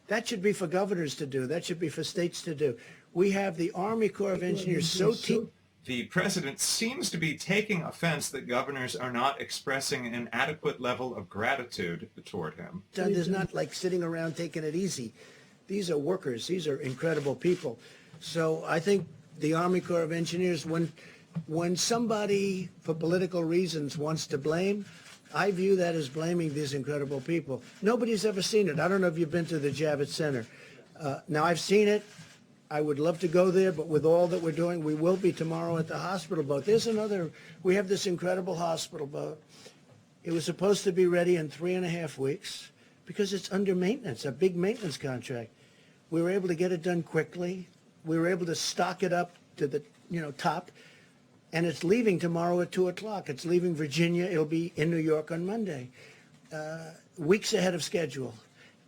B: That should be for governors to do. That should be for states to do. We have the Army Corps of Engineers so
A: The president seems to be taking offense that governors are not expressing an adequate level of gratitude toward him.
B: There's not like sitting around taking it easy. These are workers. These are incredible people. So I think the Army Corps of Engineers, when somebody for political reasons wants to blame, I view that as blaming these incredible people. Nobody's ever seen it. I don't know if you've been to the Javits Center. Now, I've seen it. I would love to go there, but with all that we're doing, we will be tomorrow at the hospital boat. We have this incredible hospital boat. It was supposed to be ready in 3.5 weeks because it's under maintenance, a big maintenance contract. We were able to get it done quickly. We were able to stock it up to the top, and it's leaving tomorrow at 2 o'clock. It's leaving Virginia. It'll be in New York on Monday, weeks ahead of schedule.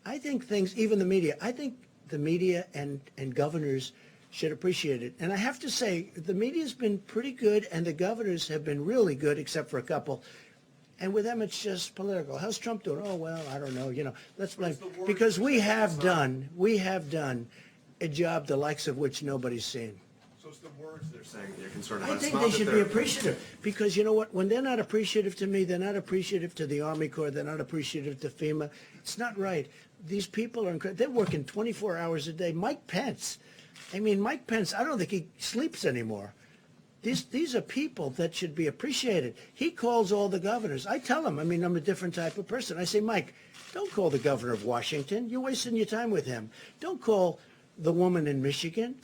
B: I think even the media, I think the media and governors should appreciate it. And I have to say, the media's been pretty good, and the governors have been really good, except for a couple. And with them, it's just political. How's Trump doing? Oh, well, I don't know. Let's blame. Because we have done a job the likes of which nobody's seen.
G: So it's the words they're saying that you're concerned about.
B: I think they should be appreciative, because you know what? When they're not appreciative to me, they're not appreciative to the Army Corps, they're not appreciative to FEMA. It's not right. These people are incredible. They're working 24 hours a day. Mike Pence, I don't think he sleeps anymore. These are people that should be appreciated. He calls all the governors. I tell him, I'm a different type of person. I say, Mike, don't call the governor of Washington. You're wasting your time with him. Don't call the woman in Michigan.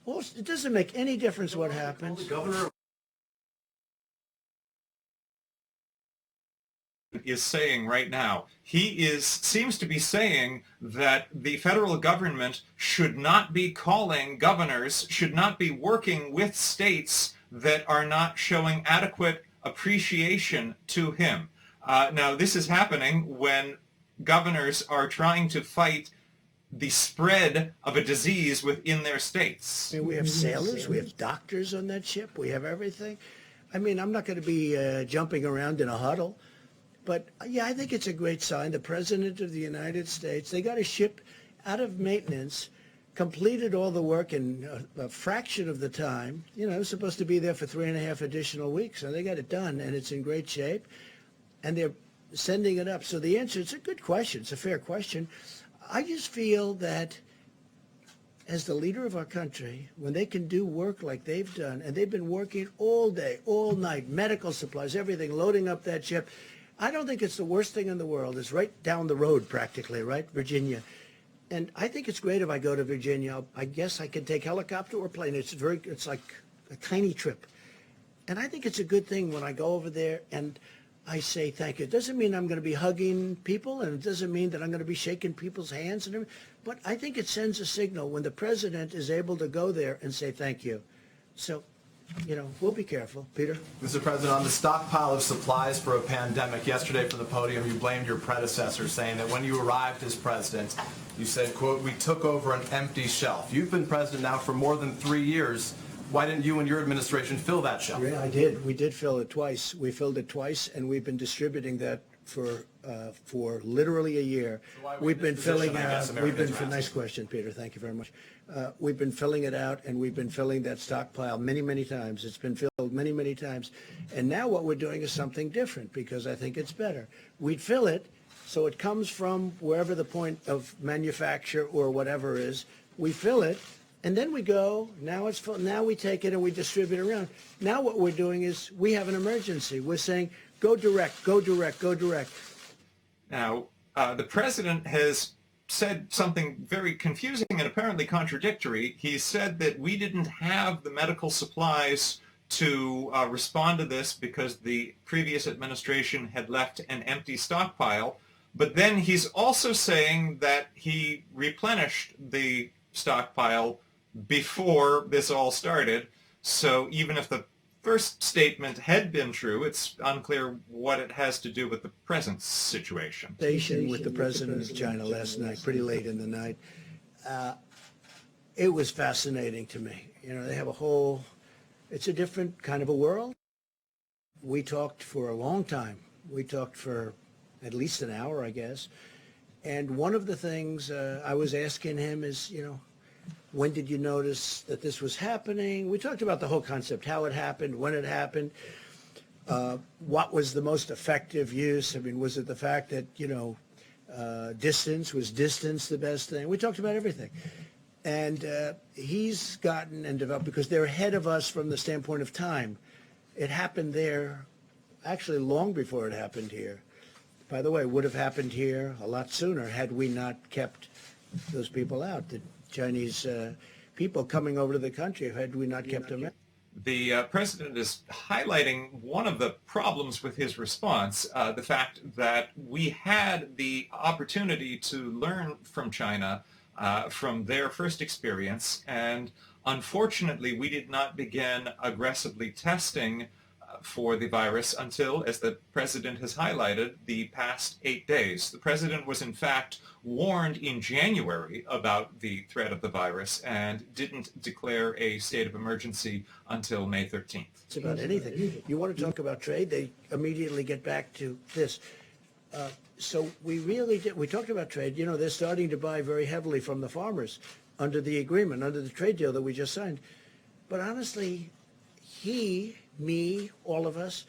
B: Well, it doesn't make any difference what happens.
G: The governor
A: is saying right now. He seems to be saying that the federal government should not be calling governors, should not be working with states that are not showing adequate appreciation to him. Now, this is happening when governors are trying to fight the spread of a disease within their states.
B: We have sailors, we have doctors on that ship, we have everything. I'm not going to be jumping around in a huddle. But, yeah, I think it's a great sign. The President of the United States, they got a ship out of maintenance, completed all the work in a fraction of the time. It was supposed to be there for 3.5 additional weeks, so they got it done, and it's in great shape. And they're sending it up. So the answer, it's a good question. It's a fair question. I just feel that as the leader of our country, when they can do work like they've done, and they've been working all day, all night, medical supplies, everything, loading up that ship, I don't think it's the worst thing in the world. It's right down the road practically, right? Virginia. And I think it's great if I go to Virginia. I guess I can take helicopter or plane. It's like a tiny trip. And I think it's a good thing when I go over there and I say thank you. It doesn't mean I'm going to be hugging people, and it doesn't mean that I'm going to be shaking people's hands and everything. But I think it sends a signal when the president is able to go there and say thank you. So we'll be careful. Peter?
H: Mr. President, on the stockpile of supplies for a pandemic, yesterday from the podium you blamed your predecessor, saying that when you arrived as president, you said, quote, "We took over an empty shelf." You've been president now for more than 3 years. Why didn't you and your administration fill that shelf?
B: Yeah, I did. We did fill it twice. We filled it twice, and we've been distributing that for literally a year.
H: So why are we
B: We've
H: in
B: been
H: this position,
B: filling
H: I guess
B: out.
H: Americans are
B: Nice
H: asking.
B: question, Peter. Thank you very much. We've been filling it out, and we've been filling that stockpile many, many times. It's been filled many, many times, and now what we're doing is something different because I think it's better. We'd fill it, so it comes from wherever the point of manufacture or whatever is. We fill it. And then we go, now it's full, now we take it and we distribute it around. Now what we're doing is we have an emergency. We're saying, go direct, go direct, go direct.
A: Now, the president has said something very confusing and apparently contradictory. He said that we didn't have the medical supplies to respond to this because the previous administration had left an empty stockpile. But then he's also saying that he replenished the stockpile before this all started. So even if the first statement had been true, it's unclear what it has to do with the present situation.
B: With the president of China last night, pretty late in the night. It was fascinating to me. They have it's a different kind of a world. We talked for a long time. We talked for at least an hour, I guess. And one of the things I was asking him is, when did you notice that this was happening? We talked about the whole concept, how it happened, when it happened, what was the most effective use? I mean, was it the fact that, was distance the best thing? We talked about everything. And he's gotten and developed, because they're ahead of us from the standpoint of time. It happened there actually long before it happened here. By the way, it would have happened here a lot sooner had we not kept those people out. The Chinese people coming over to the country, had we not kept them out.
A: The president is highlighting one of the problems with his response, the fact that we had the opportunity to learn from China from their first experience, and unfortunately we did not begin aggressively testing for the virus until, as the president has highlighted, the past 8 days. The president was in fact warned in January about the threat of the virus and didn't declare a state of emergency until May 13th.
B: It's about anything. You want to talk about trade, they immediately get back to this. So we really did. We talked about trade. They're starting to buy very heavily from the farmers under the agreement, under the trade deal that we just signed. But honestly, me, all of us,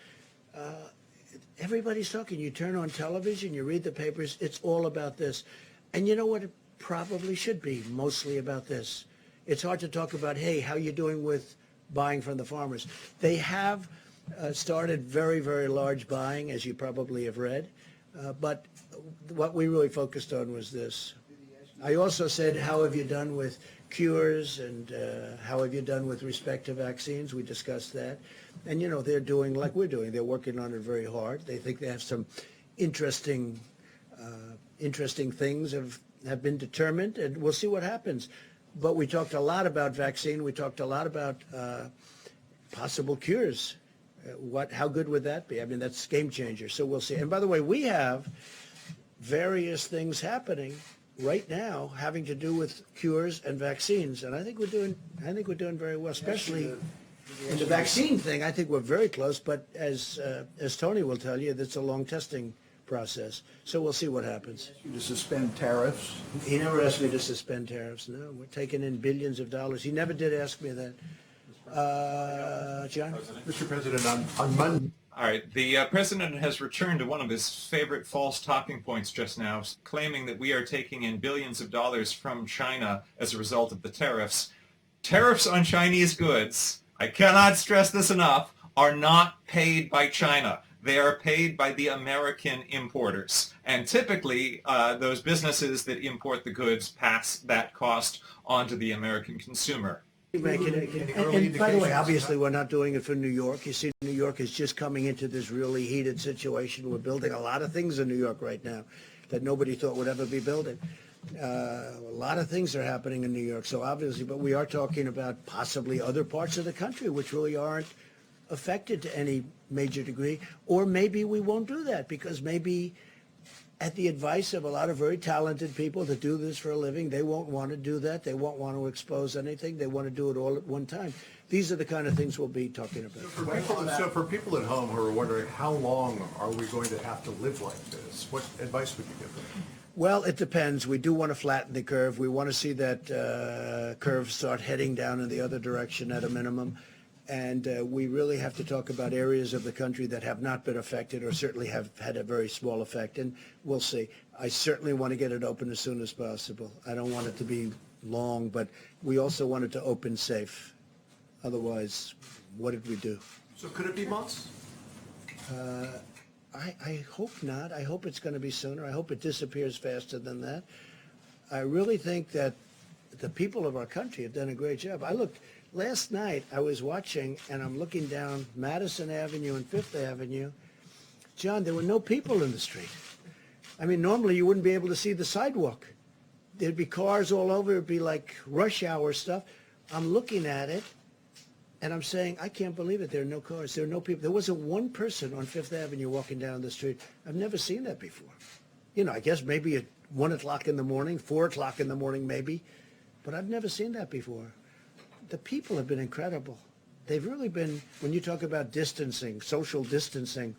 B: everybody's talking. You turn on television, you read the papers, it's all about this. And you know what? It probably should be mostly about this. It's hard to talk about, hey, how you doing with buying from the farmers? They have started very, very large buying, as you probably have read. But what we really focused on was this. I also said, how have you done with cures, and how have you done with respect to vaccines? We discussed that. And, they're doing like we're doing. They're working on it very hard. They think they have some interesting things have been determined, and we'll see what happens. But we talked a lot about vaccine. We talked a lot about possible cures. How good would that be? I mean, that's game changer. So we'll see. And by the way, we have various things happening right now having to do with cures and vaccines, and I think we're doing very well, especially in the vaccine thing. I think we're very close, but as Tony will tell you, that's a long testing process. So we'll see what happens.
D: To suspend tariffs?
B: He never asked me to suspend tariffs. No, we're taking in billions of dollars. He never did ask me that. John?
F: Mr. President, on Monday.
A: All right. The president has returned to one of his favorite false talking points just now, claiming that we are taking in billions of dollars from China as a result of the tariffs. Tariffs on Chinese goods, I cannot stress this enough, are not paid by China. They are paid by the American importers. And typically, those businesses that import the goods pass that cost on to the American consumer.
B: And by the way, obviously, we're not doing it for New York. You see, New York is just coming into this really heated situation. We're building a lot of things in New York right now that nobody thought would ever be building. A lot of things are happening in New York, so obviously, but we are talking about possibly other parts of the country which really aren't affected to any major degree, or maybe we won't do that because maybe at the advice of a lot of very talented people that do this for a living, they won't want to do that. They won't want to expose anything. They want to do it all at one time. These are the kind of things we'll be talking about.
F: So for people at home who are wondering, how long are we going to have to live like this? What advice would you give them?
B: Well, it depends. We do want to flatten the curve. We want to see that curve start heading down in the other direction at a minimum. And we really have to talk about areas of the country that have not been affected or certainly have had a very small effect. And we'll see. I certainly want to get it open as soon as possible. I don't want it to be long, but we also want it to open safe. Otherwise, what did we do?
G: So could it be months?
B: I hope not. I hope it's going to be sooner. I hope it disappears faster than that. I really think that the people of our country have done a great job. Last night I was watching and I'm looking down Madison Avenue and Fifth Avenue. John, there were no people in the street. I mean, normally you wouldn't be able to see the sidewalk. There'd be cars all over. It'd be like rush hour stuff. I'm looking at it and I'm saying, I can't believe it. There are no cars. There are no people. There wasn't one person on Fifth Avenue walking down the street. I've never seen that before. You know, I guess maybe at 1 o'clock in the morning, 4 o'clock in the morning maybe, but I've never seen that before. The people have been incredible. They've really been, when you talk about distancing, social distancing,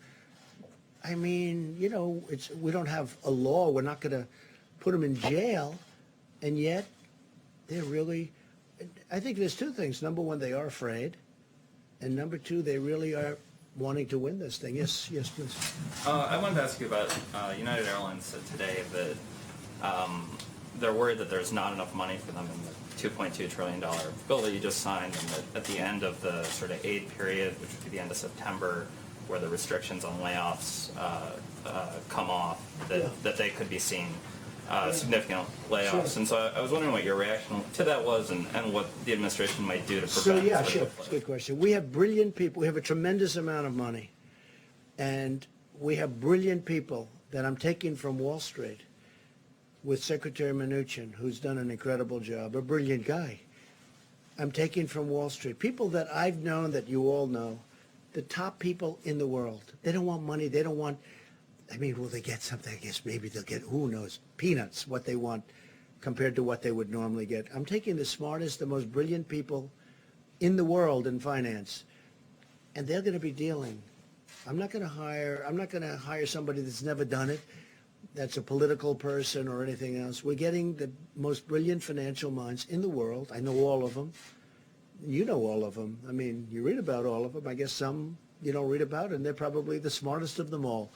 B: I mean, you know, we don't have a law. We're not going to put them in jail. And yet, they're really, I think there's two things. Number one, they are afraid. And number two, they really are wanting to win this thing. Yes, please.
I: I wanted to ask you about United Airlines said today that they're worried that there's not enough money for them in the $2.2 trillion bill that you just signed, and that at the end of the sort of aid period, which would be the end of September, where the restrictions on layoffs come off, that they could be seeing significant layoffs.
B: Sure.
I: And so I was wondering what your reaction to that was and what the administration might do to prevent.
B: So yeah, sure. It's a good question. We have brilliant people. We have a tremendous amount of money. And we have brilliant people that I'm taking from Wall Street with Secretary Mnuchin, who's done an incredible job, a brilliant guy. I'm taking from Wall Street. People that I've known, that you all know, the top people in the world. They don't want money. They don't want, I mean, will they get something? I guess maybe they'll get, who knows, peanuts, what they want compared to what they would normally get. I'm taking the smartest, the most brilliant people in the world in finance, and they're going to be dealing. I'm not going to hire somebody that's never done it, that's a political person or anything else. We're getting the most brilliant financial minds in the world. I know all of them. You know all of them. I mean, you read about all of them. I guess some you don't read about, and they're probably the smartest of them all.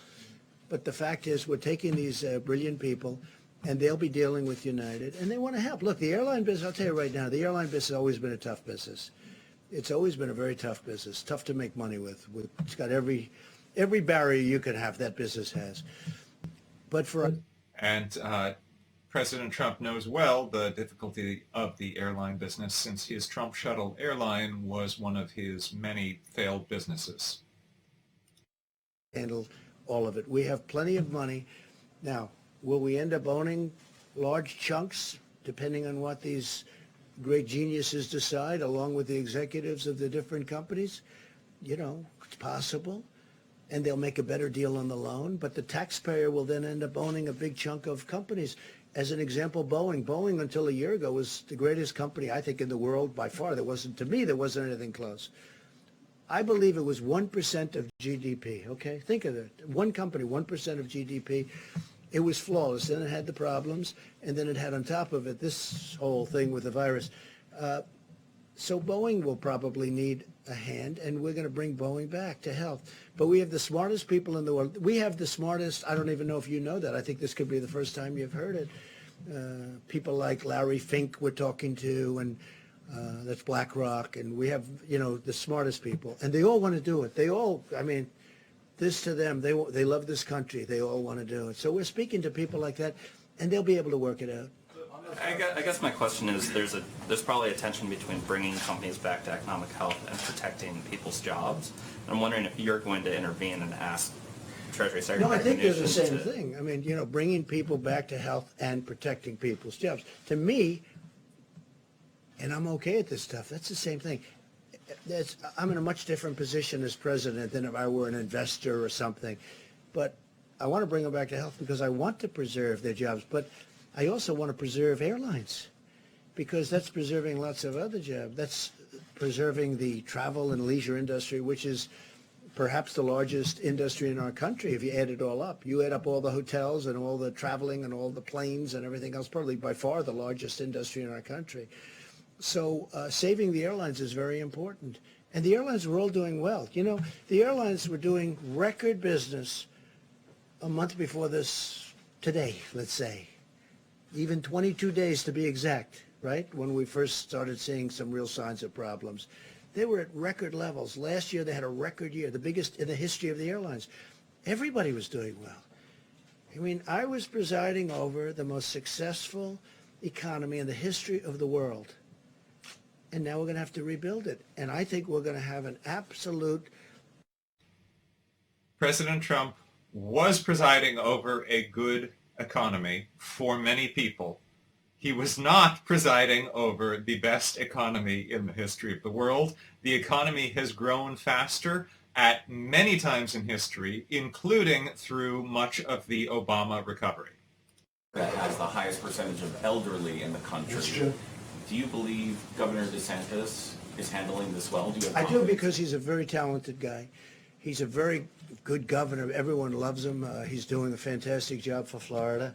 B: But the fact is, we're taking these brilliant people, and they'll be dealing with United, and they want to help. Look, the airline business, I'll tell you right now, the airline business has always been a tough business. It's always been a very tough business, tough to make money with. It's got every barrier you can have, that business has. But for
A: And President Trump knows well the difficulty of the airline business, since his Trump Shuttle airline was one of his many failed businesses.
B: handle all of it. We have plenty of money. Now, will we end up owning large chunks, depending on what these great geniuses decide, along with the executives of the different companies? You know, it's possible. And they'll make a better deal on the loan, but the taxpayer will then end up owning a big chunk of companies. As an example, Boeing. Boeing, until a year ago, was the greatest company, I think, in the world by far. There wasn't anything close. I believe it was 1% of GDP, okay? Think of it. One company, 1% of GDP. It was flawless. Then it had the problems, and then it had on top of it this whole thing with the virus. So Boeing will probably need a hand, and we're going to bring Boeing back to health. But we have the smartest people in the world. We have the smartest, I don't even know if you know that. I think this could be the first time you've heard it. People like Larry Fink we're talking to, and that's BlackRock, and we have, you know, the smartest people. And they all want to do it. They all, I mean, this to them, they love this country. They all want to do it. So we're speaking to people like that, and they'll be able to work it out.
I: I guess my question is, there's probably a tension between bringing companies back to economic health and protecting people's jobs. I'm wondering if you're going to intervene and ask Treasury Secretary.
B: No, I think they're the same
I: to-
B: thing. I mean, bringing people back to health and protecting people's jobs. To me, and I'm okay at this stuff, that's the same thing. I'm in a much different position as president than if I were an investor or something. But I want to bring them back to health because I want to preserve their jobs. But I also want to preserve airlines because that's preserving lots of other jobs. That's preserving the travel and leisure industry, which is perhaps the largest industry in our country if you add it all up. You add up all the hotels and all the traveling and all the planes and everything else, probably by far the largest industry in our country. So saving the airlines is very important. And the airlines were all doing well. The airlines were doing record business a month before this today, let's say. Even 22 days to be exact, right? When we first started seeing some real signs of problems. They were at record levels. Last year they had a record year, the biggest in the history of the airlines. Everybody was doing well. I mean, I was presiding over the most successful economy in the history of the world. And now we're going to have to rebuild it. And I think we're going to have an absolute...
A: President Trump was presiding over a good economy for many people. He was not presiding over the best economy in the history of the world. The economy has grown faster at many times in history, including through much of the Obama recovery.
J: That has the highest percentage of elderly in the country.
B: That's true.
J: Do you believe Governor DeSantis is handling this well? Do you have
B: I do
J: confidence?
B: because he's a very talented guy. He's a very good governor. Everyone loves him. He's doing a fantastic job for Florida.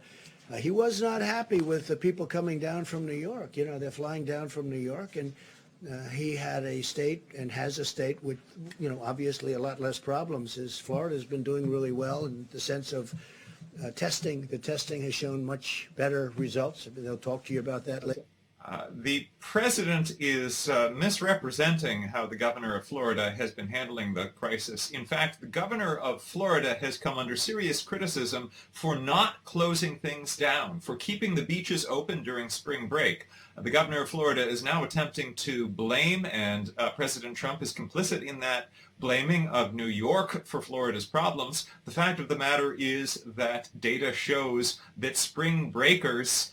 B: He was not happy with the people coming down from New York. They're flying down from New York, and he had a state and has a state with, obviously a lot less problems. Florida's been doing really well in the sense of testing. The testing has shown much better results. They'll talk to you about that later.
A: The president is misrepresenting how the governor of Florida has been handling the crisis. In fact, the governor of Florida has come under serious criticism for not closing things down, for keeping the beaches open during spring break. The governor of Florida is now attempting to blame, and President Trump is complicit in that blaming of New York for Florida's problems. The fact of the matter is that data shows that spring breakers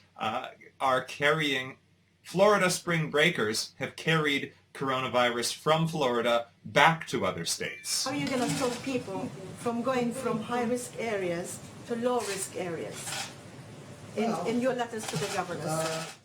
A: are carrying Florida spring breakers have carried coronavirus from Florida back to other states.
K: How are you going to stop people from going from high-risk areas to low-risk areas in your letters to the governors?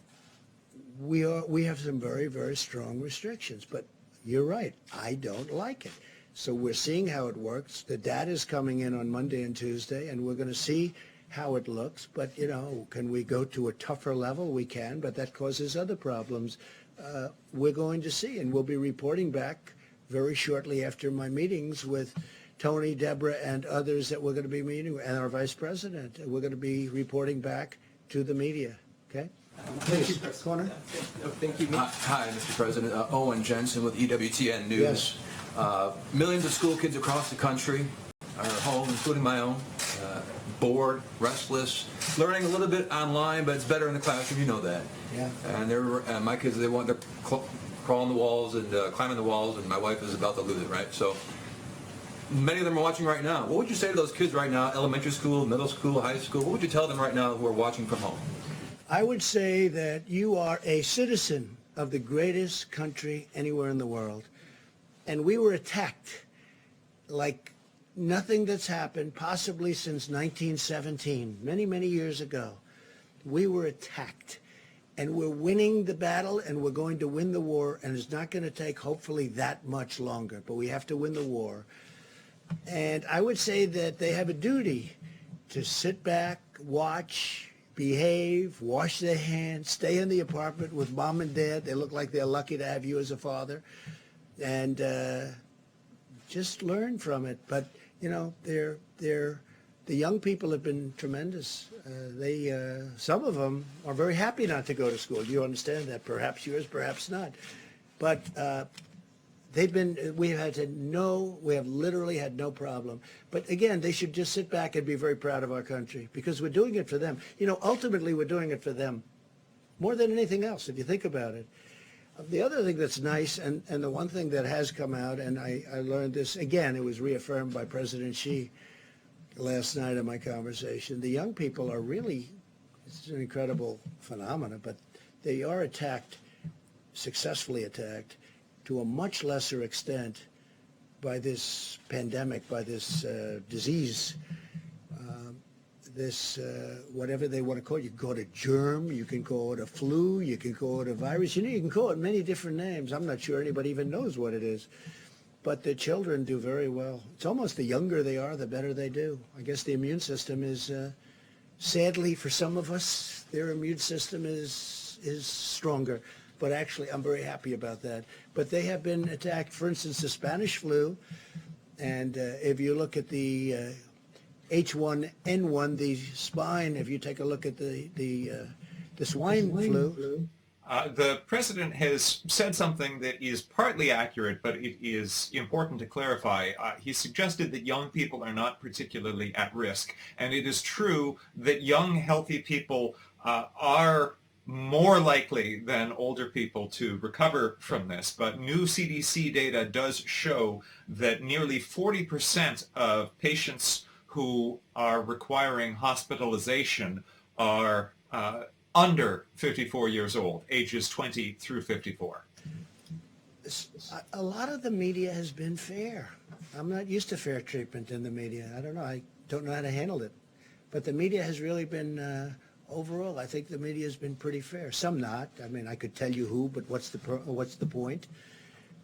B: We have some very, very strong restrictions, but you're right. I don't like it. So we're seeing how it works. The data is coming in on Monday and Tuesday, and we're going to see how it looks. But, can we go to a tougher level? We can, but that causes other problems. We're going to see, and we'll be reporting back very shortly after my meetings with Tony, Deborah, and others that we're going to be meeting with, and our vice president. We're going to be reporting back to the media. Okay? Please, Connor.
L: Thank you. Hi, Mr. President. Owen Jensen with EWTN News.
B: Yes.
L: Millions of school kids across the country are home, including my own, bored, restless, learning a little bit online, but it's better in the classroom. You know that.
B: Yeah.
L: And my kids, they're crawling the walls and climbing the walls, and my wife is about to lose it. Right. So many of them are watching right now. What would you say to those kids right now? Elementary school, middle school, high school. What would you tell them right now who are watching from home?
B: I would say that you are a citizen of the greatest country anywhere in the world. And we were attacked like nothing that's happened possibly since 1917, many, many years ago. We were attacked. And we're winning the battle, and we're going to win the war, and it's not going to take, hopefully, that much longer. But we have to win the war. And I would say that they have a duty to sit back, watch, behave, wash their hands, stay in the apartment with mom and dad. They look like they're lucky to have you as a father. And just learn from it. But, the young people have been tremendous. Some of them are very happy not to go to school. You understand that? Perhaps yours, perhaps not. But we have literally had no problem. But again, they should just sit back and be very proud of our country because we're doing it for them. Ultimately, we're doing it for them more than anything else, if you think about it. The other thing that's nice, and the one thing that has come out, and I learned this, again, it was reaffirmed by President Xi, last night in my conversation. The young people are really, it's an incredible phenomenon, but they are attacked, successfully attacked, to a much lesser extent by this pandemic, by this disease, whatever they want to call it. You can call it a germ, you can call it a flu, you can call it a virus. You know, you can call it many different names. I'm not sure anybody even knows what it is. But the children do very well. It's almost the younger they are, the better they do. I guess the immune system is, sadly for some of us, their immune system is stronger. But actually, I'm very happy about that. But they have been attacked, for instance, the Spanish flu. And if you look at the H1N1, the spine, if you take a look at the swine flu.
A: The president has said something that is partly accurate, but it is important to clarify. He suggested that young people are not particularly at risk. And it is true that young, healthy people are more likely than older people to recover from this. But new CDC data does show that nearly 40% of patients who are requiring hospitalization are under 54 years old, ages 20 through 54.
B: A lot of the media has been fair. I'm not used to fair treatment in the media. I don't know. I don't know how to handle it. But the media has really been, overall, I think the media has been pretty fair. Some not. I mean, I could tell you who, but what's the point?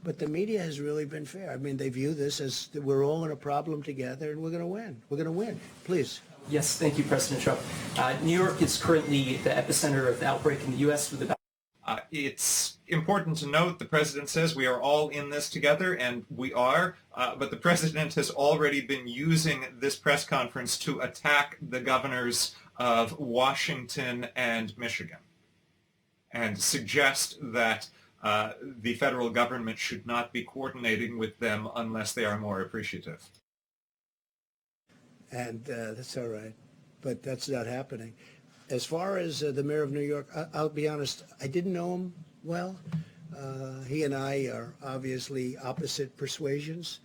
B: But the media has really been fair. I mean, they view this as we're all in a problem together, and we're going to win. We're going to win. Please.
M: Yes, thank you, President Trump. New York is currently the epicenter of the outbreak in the U.S. with about...
A: It's important to note the president says we are all in this together, and we are, but the president has already been using this press conference to attack the governors of Washington and Michigan and suggest that the federal government should not be coordinating with them unless they are more appreciative. And
B: that's all right, but that's not happening. As far as the mayor of New York, I'll be honest, I didn't know him well. He and I are obviously opposite persuasions,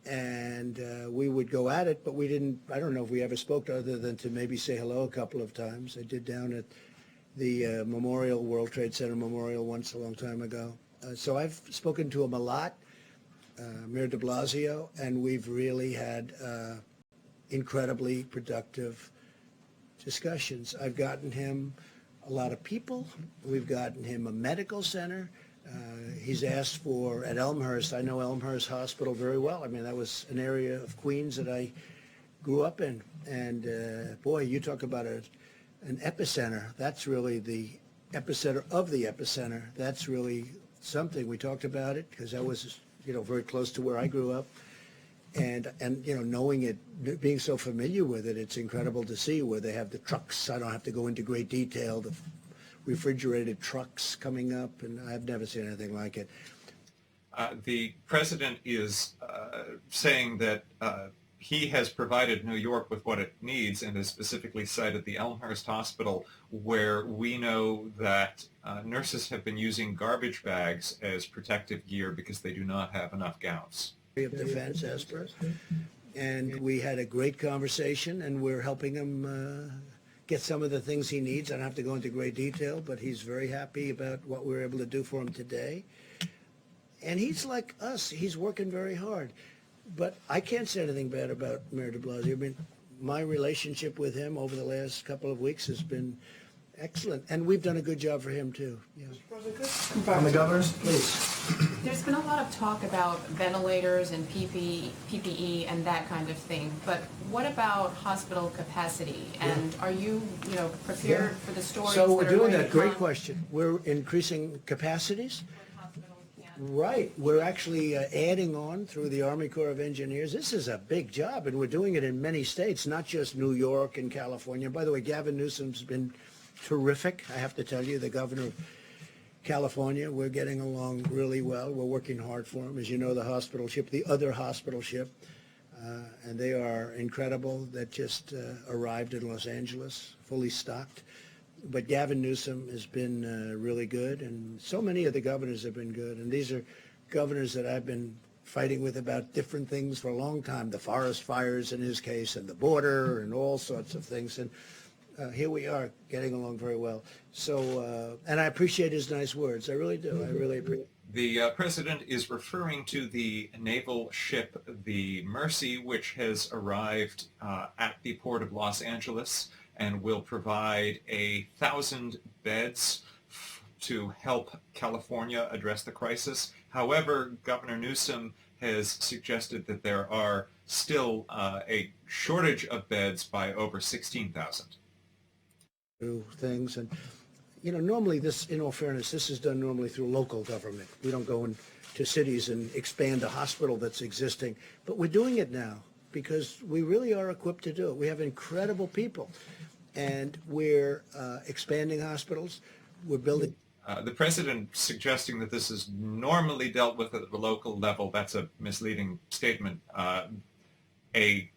B: and we would go at it, but we didn't, I don't know if we ever spoke other than to maybe say hello a couple of times. I did down at the Memorial, World Trade Center Memorial once a long time ago. So I've spoken to him a lot, Mayor de Blasio, and we've really had incredibly productive discussions. I've gotten him a lot of people. We've gotten him a medical center. He's asked for, at Elmhurst, I know Elmhurst Hospital very well. I mean, that was an area of Queens that I grew up in. And boy, you talk about an epicenter. That's really the epicenter of the epicenter. That's really something. We talked about it because that was, you know, very close to where I grew up. And you know, knowing it, being so familiar with it, it's incredible to see where they have the trucks. I don't have to go into great detail, the refrigerated trucks coming up, and I've never seen anything like it.
A: The president is saying that he has provided New York with what it needs and has specifically cited the Elmhurst Hospital, where we know that nurses have been using garbage bags as protective gear because they do not have enough gowns.
B: Of Defense, Esper, and we had a great conversation, and we're helping him get some of the things he needs. I don't have to go into great detail, but he's very happy about what we were able to do for him today. And he's like us. He's working very hard. But I can't say anything bad about Mayor de Blasio. I mean, my relationship with him over the last couple of weeks has been excellent, and we've done a good job for him too. Yeah.
E: On the governors, please.
N: There's been a lot of talk about ventilators and PPE and that kind of thing, but what about hospital capacity? And are you prepared for the stories?
B: So we're
N: that are
B: doing
N: going
B: that.
N: to
B: Great
N: come?
B: question. We're increasing capacities. Right. We're actually adding on through the Army Corps of Engineers. This is a big job, and we're doing it in many states, not just New York and California. By the way, Gavin Newsom's been terrific, I have to tell you, the governor of California. We're getting along really well. We're working hard for him. As you know, the hospital ship, the other hospital ship, and they are incredible, that just arrived in Los Angeles, fully stocked. But Gavin Newsom has been really good, and so many of the governors have been good. And these are governors that I've been fighting with about different things for a long time, the forest fires in his case, and the border, and all sorts of things. And here we are, getting along very well. So, and I appreciate his nice words. I really do. I really appreciate.
A: The president is referring to the naval ship, the Mercy, which has arrived at the port of Los Angeles and will provide 1,000 beds to help California address the crisis. However, Governor Newsom has suggested that there are still a shortage of beds by over 16,000.
B: Things, and normally this, in all fairness, this is done normally through local government. We don't go into cities and expand a hospital that's existing, but we're doing it now because we really are equipped to do it. We have incredible people, and we're expanding hospitals. We're building.
A: The president suggesting that this is normally dealt with at the local level, that's a misleading statement. A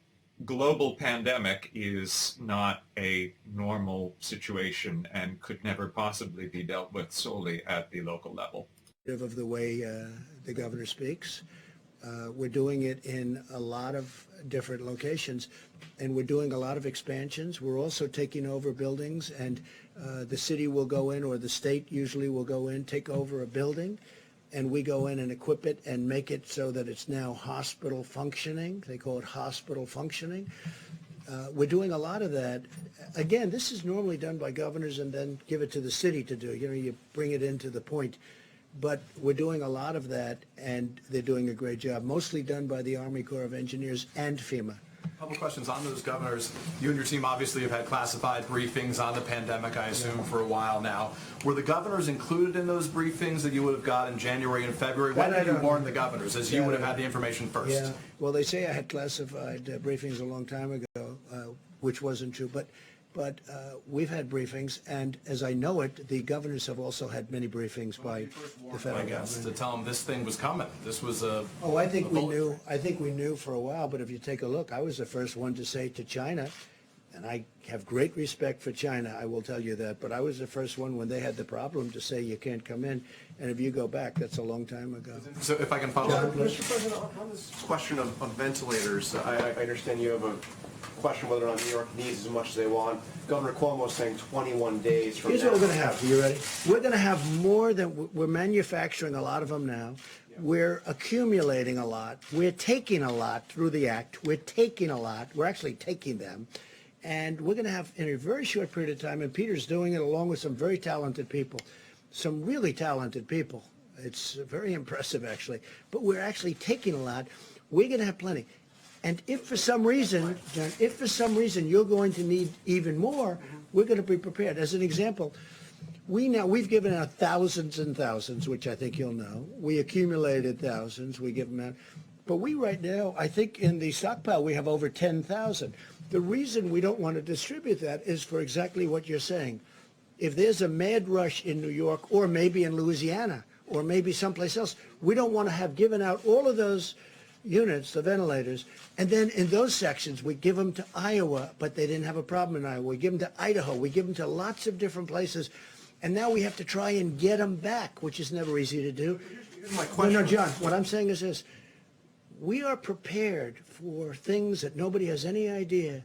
A: global pandemic is not a normal situation and could never possibly be dealt with solely at the local level.
B: Of the way the governor speaks. We're doing it in a lot of different locations, and we're doing a lot of expansions. We're also taking over buildings, and the city will go in, or the state usually will go in, take over a building, and we go in and equip it and make it so that it's now hospital functioning. They call it hospital functioning. We're doing a lot of that. Again, this is normally done by governors and then give it to the city to do. You bring it into the point. But we're doing a lot of that, and they're doing a great job, mostly done by the Army Corps of Engineers and FEMA.
H: A couple questions on those governors. You and your team obviously have had classified briefings on the pandemic, I assume, for a while now. Were the governors included in those briefings that you would have got in January and February? When did you warn the governors, as you would have had the information first?
B: Yeah, well, they say I had classified briefings a long time ago, which wasn't true. But we've had briefings, and as I know it, the governors have also had many briefings by the federal government.
H: To tell them this thing was coming. This was a...
B: Oh, I think we knew. I think we knew for a while, but if you take a look, I was the first one to say to China, and I have great respect for China, I will tell you that, but I was the first one when they had the problem to say you can't come in, and if you go back, that's a long time ago.
H: So if I can follow up.
G: Mr. President, on this question of ventilators, I understand you have a question whether or not New York needs as much as they want. Governor Cuomo is saying 21 days from now.
B: Here's what we're going to have. Are you ready? We're going to have more than, we're manufacturing a lot of them now. Yeah. We're accumulating a lot. We're taking a lot through the act. We're taking a lot. We're actually taking them. And we're going to have, in a very short period of time, and Peter's doing it along with some very talented people, some really talented people. It's very impressive, actually. But we're actually taking a lot. We're going to have plenty. And if for some reason, John, you're going to need even more, we're going to be prepared. As an example, we've given out thousands and thousands, which I think you'll know. We accumulated thousands. We give them out. But we right now, I think in the stockpile, we have over 10,000. The reason we don't want to distribute that is for exactly what you're saying. If there's a mad rush in New York, or maybe in Louisiana, or maybe someplace else, we don't want to have given out all of those units, the ventilators, and then in those sections we give them to Iowa, but they didn't have a problem in Iowa. We give them to Idaho. We give them to lots of different places, and now we have to try and get them back, which is never easy to do.
G: Here's my question.
B: No, John, what I'm saying is this. We are prepared for things that nobody has any idea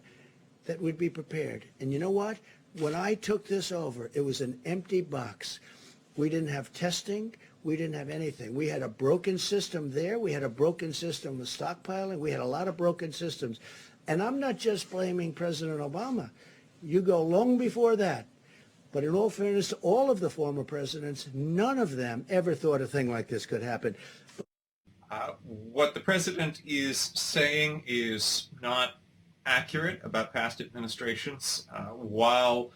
B: that would be prepared. And you know what? When I took this over, it was an empty box. We didn't have testing. We didn't have anything. We had a broken system there. We had a broken system with stockpiling. We had a lot of broken systems. And I'm not just blaming President Obama. You go long before that. But in all fairness to all of the former presidents, none of them ever thought a thing like this could happen.
A: What the president is saying is not accurate about past administrations. While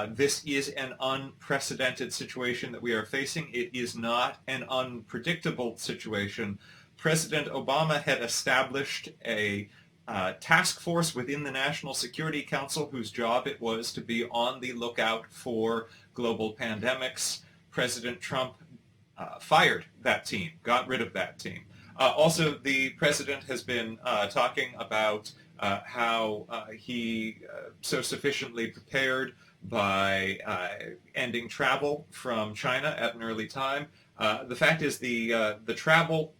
A: this is an unprecedented situation that we are facing, it is not an unpredictable situation. President Obama had established a task force within the National Security Council whose job it was to be on the lookout for global pandemics. President Trump fired that team, got rid of that team. Also, the president has been talking about how he so sufficiently prepared by ending travel from China at an early time. The fact is the travel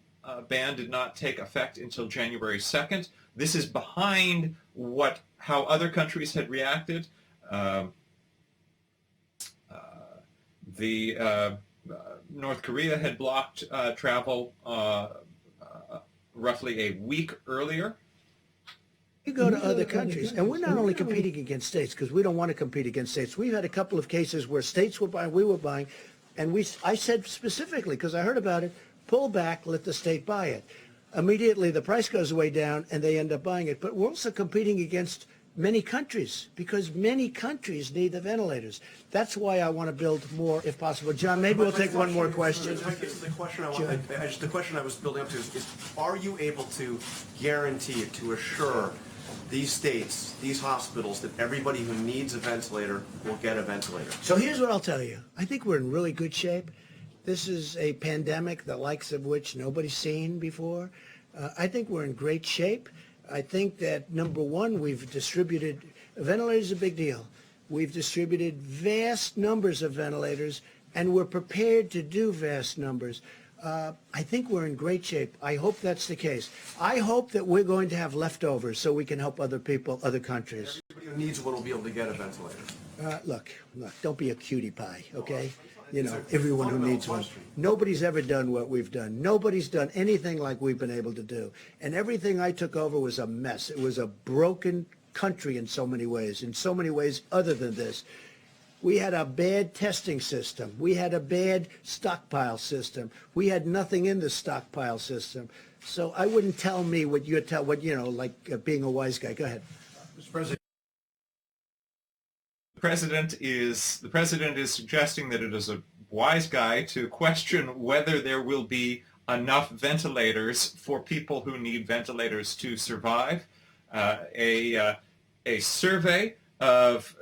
A: ban did not take effect until January 2nd. This is behind how other countries had reacted. North Korea had blocked travel roughly a week earlier.
B: You go to other countries, and we're not only competing against states because we don't want to compete against states. We've had a couple of cases where states were buying, we were buying, and I said specifically, because I heard about it, pull back, let the state buy it. Immediately, the price goes way down, and they end up buying it. But we're also competing against many countries because many countries need the ventilators. That's why I want to build more, if possible. John, maybe we'll take one more question.
G: The question I was building up to is are you able to guarantee, to assure these states, these hospitals, that everybody who needs a ventilator will get a ventilator?
B: So here's what I'll tell you. I think we're in really good shape. This is a pandemic, the likes of which nobody's seen before. I think we're in great shape. I think that, number one, we've distributed, ventilators is a big deal. We've distributed vast numbers of ventilators, and we're prepared to do vast numbers. I think we're in great shape. I hope that's the case. I hope that we're going to have leftovers so we can help other people, other countries.
G: Everybody who needs one will be able to get a ventilator.
B: Look, don't be a cutie pie, okay? You know, everyone who needs one. Nobody's ever done what we've done. Nobody's done anything like we've been able to do. And everything I took over was a mess. It was a broken country in so many ways other than this. We had a bad testing system. We had a bad stockpile system. We had nothing in the stockpile system. So I wouldn't tell me what being a wise guy. Go ahead.
F: Mr. President.
A: The president is suggesting that it is a wise guy to question whether there will be enough ventilators for people who need ventilators to survive. A survey of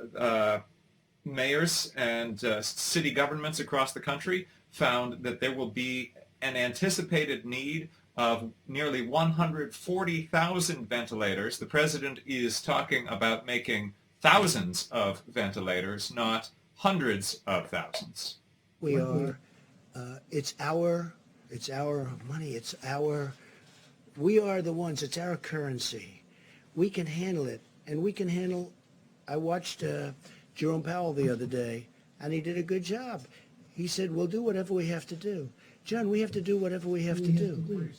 A: mayors and city governments across the country found that there will be an anticipated need of nearly 140,000 ventilators. The president is talking about making thousands of ventilators, not hundreds of thousands.
B: We are. It's our money. We are the ones. It's our currency. We can handle it, and we can handle. I watched Jerome Powell the other day, and he did a good job. He said, "We'll do whatever we have to do." John, we have to do whatever we have to do.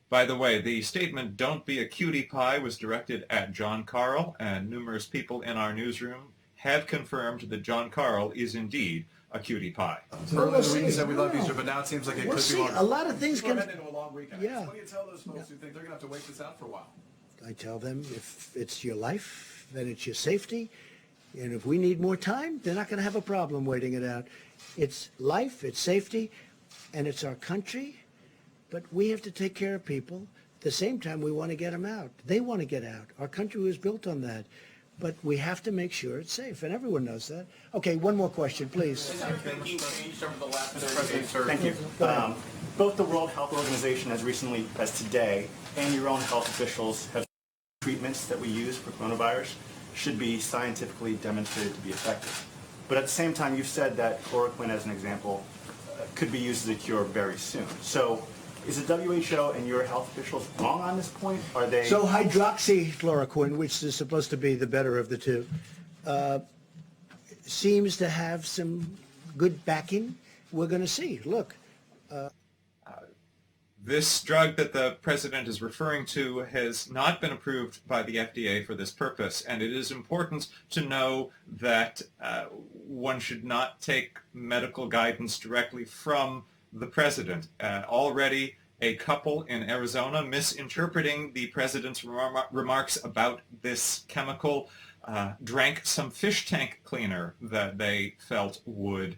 A: By the way, the statement, "Don't be a cutie pie," was directed at John Carl, and numerous people in our newsroom have confirmed that John Carl is indeed a cutie pie.
H: Earlier the week you said we love Easter, but now it seems like it could be longer.
B: A lot of things can...
H: We're heading into a long weekend.
B: Yeah.
H: What do you tell those folks who think they're going to have to wait this out for a while?
B: I tell them if it's your life, then it's your safety. And if we need more time, they're not going to have a problem waiting it out. It's life, it's safety, and it's our country. But we have to take care of people. At the same time, we want to get them out. They want to get out. Our country was built on that. But we have to make sure it's safe, and everyone knows that. Okay, one more question, please.
E: Thank you. Both the World Health Organization, as recently as today, and your own health officials have treatments that we use for coronavirus should be scientifically demonstrated to be effective. But at the same time, you've said that chloroquine, as an example, could be used as a cure very soon. So is the WHO and your health officials wrong on this point? Are they...
B: So hydroxychloroquine, which is supposed to be the better of the two, seems to have some good backing. We're going to see. Look.
A: This drug that the president is referring to has not been approved by the FDA for this purpose, and it is important to know that one should not take medical guidance directly from the president. Already, a couple in Arizona misinterpreting the president's remarks about this chemical drank some fish tank cleaner that they felt would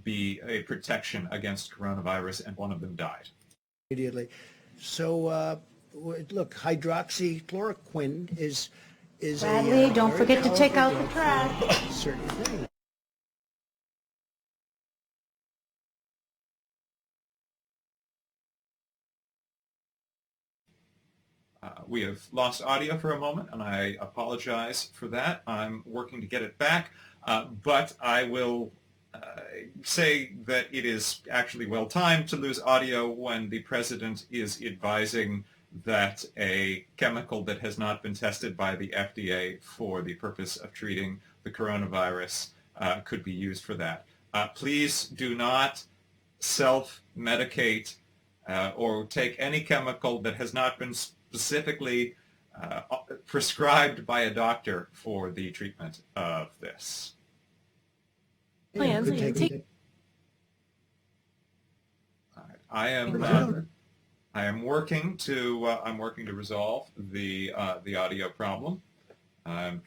A: be a protection against coronavirus, and one of them died.
B: Immediately. So, look, hydroxychloroquine is
O: Bradley, don't forget to take out the trash.
B: Certain thing.
A: We have lost audio for a moment, and I apologize for that. I'm working to get it back, but I will say that it is actually well timed to lose audio when the president is advising that a chemical that has not been tested by the FDA for the purpose of treating the coronavirus could be used for that. Please do not self-medicate or take any chemical that has not been specifically prescribed by a doctor for the treatment of this.
O: Plans.
A: I am working to resolve the audio problem. I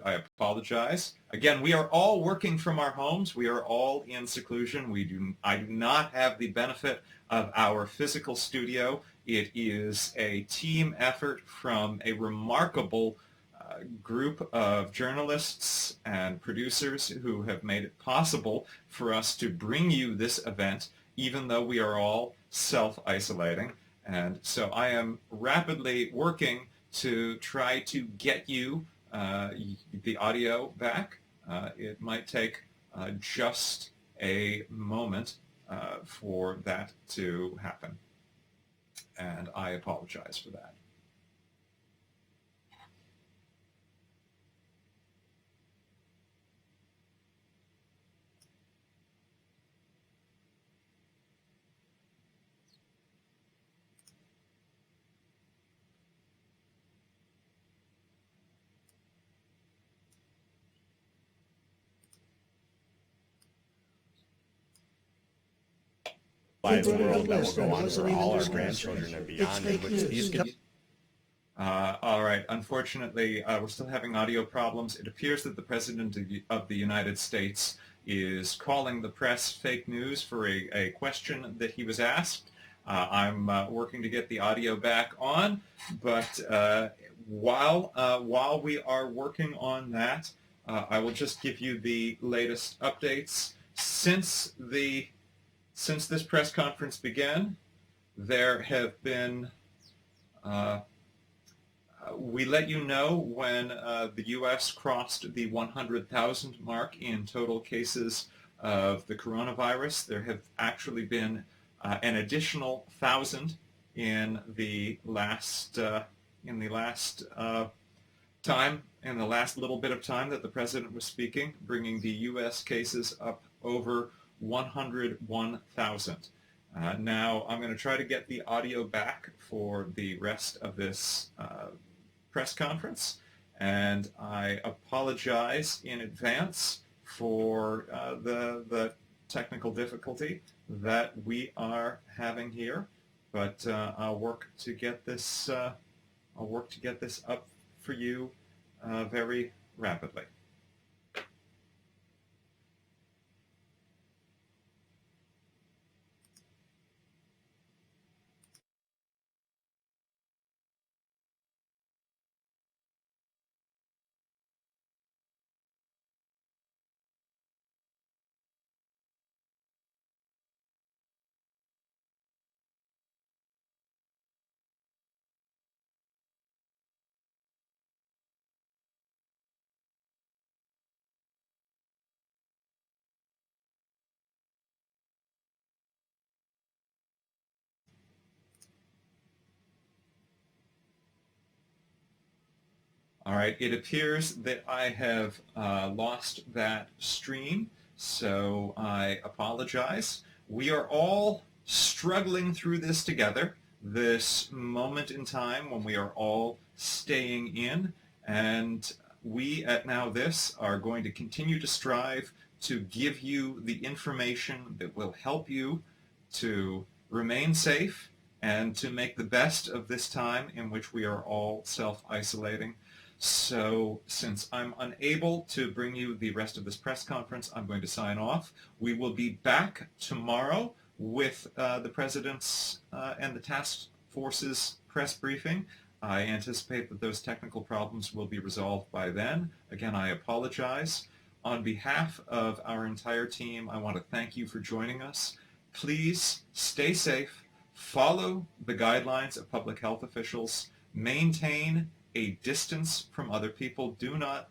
A: apologize. Again, we are all working from our homes. We are all in seclusion. I do not have the benefit of our physical studio. It is a team effort from a remarkable group of journalists and producers who have made it possible for us to bring you this event, even though we are all self-isolating. And so I am rapidly working to try to get you the audio back. It might take just a moment for that to happen. And I apologize for that.
P: Lives in the world that will go on for all our grandchildren and beyond, in which these could...
A: All right. Unfortunately, we're still having audio problems. It appears that the President of the United States is calling the press fake news for a question that he was asked. I'm working to get the audio back on, but while we are working on that, I will just give you the latest updates. Since this press conference began, there have been, we let you know when the U.S. crossed the 100,000 mark in total cases of the coronavirus. There have actually been an additional 1,000 in the last little bit of time that the president was speaking, bringing the U.S. cases up over 101,000. Now I'm going to try to get the audio back for the rest of this press conference, and I apologize in advance for the technical difficulty that we are having here, but I'll work to get this up for you very rapidly. All right, it appears that I have lost that stream, so I apologize. We are all struggling through this together, this moment in time when we are all staying in, and we at NowThis are going to continue to strive to give you the information that will help you to remain safe and to make the best of this time in which we are all self-isolating. So since I'm unable to bring you the rest of this press conference, I'm going to sign off. We will be back tomorrow with the President's and the task force's press briefing. I anticipate that those technical problems will be resolved by then. Again, I apologize. On behalf of our entire team, I want to thank you for joining us. Please stay safe, follow the guidelines of public health officials, maintain a distance from other people. Do not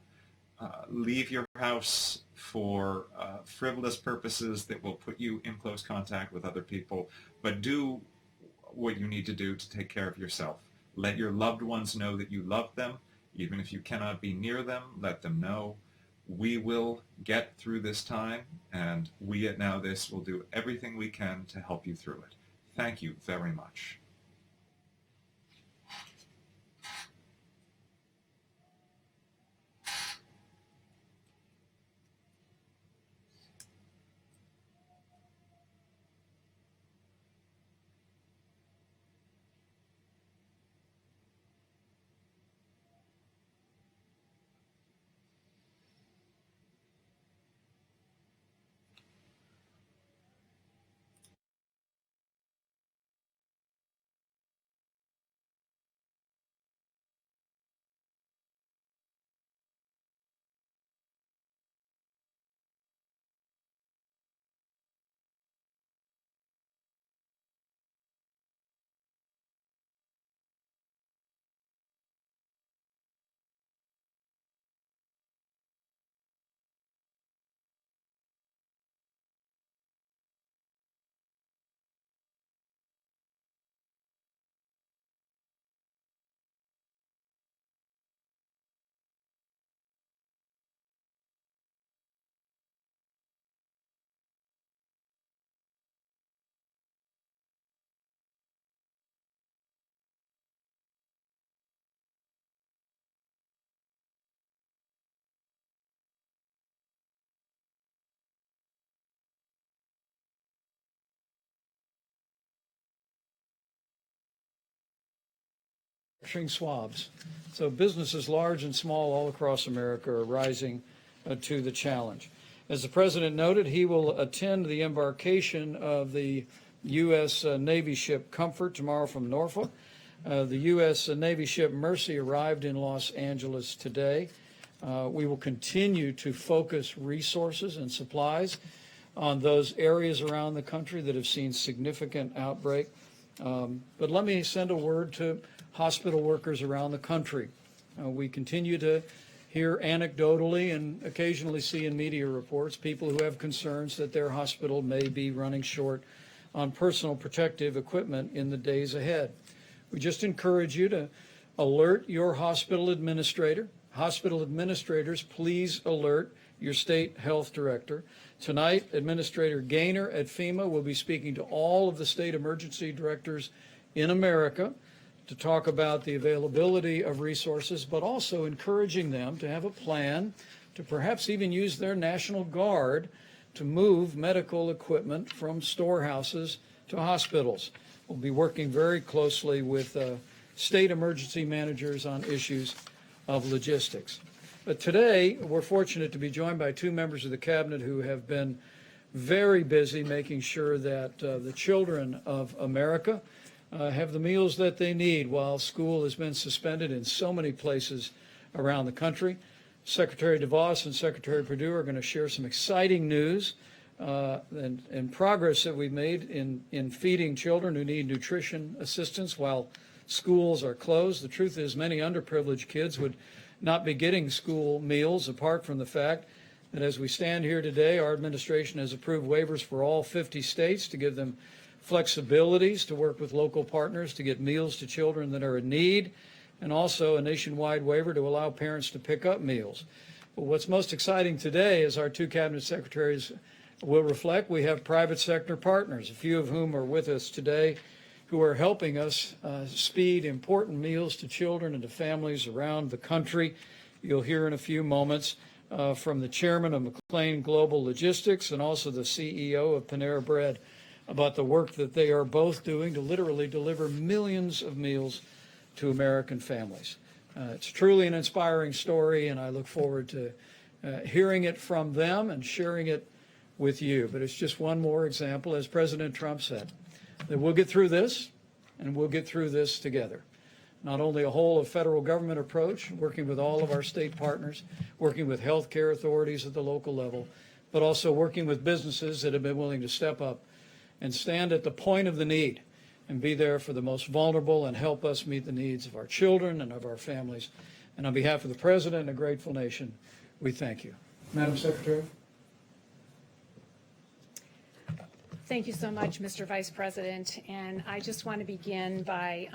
A: leave your house for frivolous purposes that will put you in close contact with other people, but do what you need to do to take care of yourself. Let your loved ones know that you love them. Even if you cannot be near them, let them know. We will get through this time, and we at NowThis will do everything we can to help you through it. Thank you very much.
Q: Swabs. So businesses large and small all across America are rising to the challenge. As the President noted, he will attend the embarkation of the U.S. Navy ship Comfort tomorrow from Norfolk. The U.S. Navy ship Mercy arrived in Los Angeles today. We will continue to focus resources and supplies on those areas around the country that have seen significant outbreak. But let me send a word to hospital workers around the country. We continue to hear anecdotally and occasionally see in media reports people who have concerns that their hospital may be running short on personal protective equipment in the days ahead. We just encourage you to alert your hospital administrator. Hospital administrators, please alert your state health director. Tonight, Administrator Gaynor at FEMA will be speaking to all of the state emergency directors in America to talk about the availability of resources, but also encouraging them to have a plan to perhaps even use their National Guard to move medical equipment from storehouses to hospitals. We'll be working very closely with state emergency managers on issues of logistics. But today, we're fortunate to be joined by two members of the Cabinet who have been very busy making sure that the children of America have the meals that they need while school has been suspended in so many places around the country. Secretary DeVos and Secretary Perdue are going to share some exciting news and progress that we've made in feeding children who need nutrition assistance while schools are closed. The truth is many underprivileged kids would not be getting school meals apart from the fact that as we stand here today, our administration has approved waivers for all 50 states to give them flexibilities to work with local partners to get meals to children that are in need, and also a nationwide waiver to allow parents to pick up meals. But what's most exciting today, as our two cabinet secretaries will reflect, we have private sector partners, a few of whom are with us today, who are helping us speed important meals to children and to families around the country. You'll hear in a few moments from the chairman of McLean Global Logistics and also the CEO of Panera Bread about the work that they are both doing to literally deliver millions of meals to American families. It's truly an inspiring story, and I look forward to hearing it from them and sharing it with you. But it's just one more example, as President Trump said, that we'll get through this, and we'll get through this together. Not only a whole of federal government approach, working with all of our state partners, working with healthcare authorities at the local level, but also working with businesses that have been willing to step up and stand at the point of the need and be there for the most vulnerable and help us meet the needs of our children and of our families. And on behalf of the President and a grateful nation, We thank you. Madam Secretary?
R: Thank you so much, Mr. Vice President. And I just want to begin by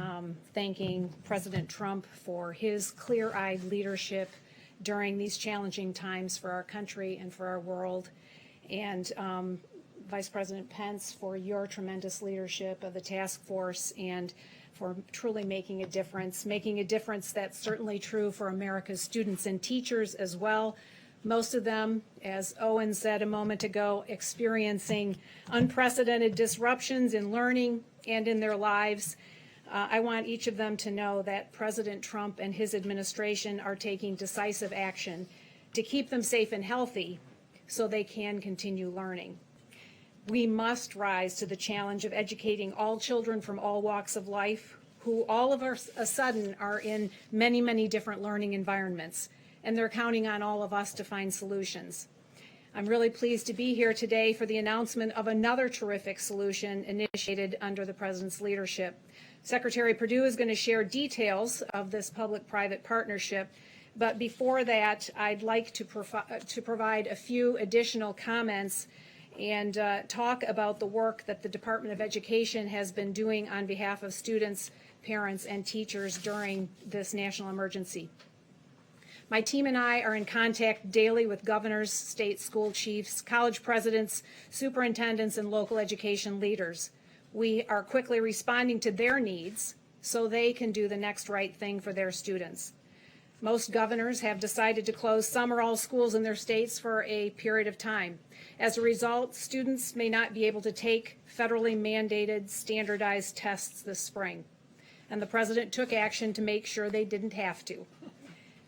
R: thanking President Trump for his clear-eyed leadership during these challenging times for our country and for our world. And Vice President Pence, for your tremendous leadership of the task force and for truly making a difference that's certainly true for America's students and teachers as well. Most of them, as Owen said a moment ago, experiencing unprecedented disruptions in learning and in their lives. I want each of them to know that President Trump and his administration are taking decisive action to keep them safe and healthy so they can continue learning. We must rise to the challenge of educating all children from all walks of life who all of a sudden are in many, many different learning environments, and they're counting on all of us to find solutions. I'm really pleased to be here today for the announcement of another terrific solution initiated under the President's leadership. Secretary Perdue is going to share details of this public-private partnership, but before that, I'd like to provide a few additional comments and talk about the work that the Department of Education has been doing on behalf of students, parents, and teachers during this national emergency. My team and I are in contact daily with governors, state school chiefs, college presidents, superintendents, and local education leaders. We are quickly responding to their needs so they can do the next right thing for their students. Most governors have decided to close some or all schools in their states for a period of time. As a result, students may not be able to take federally mandated standardized tests this spring. And the President took action to make sure they didn't have to.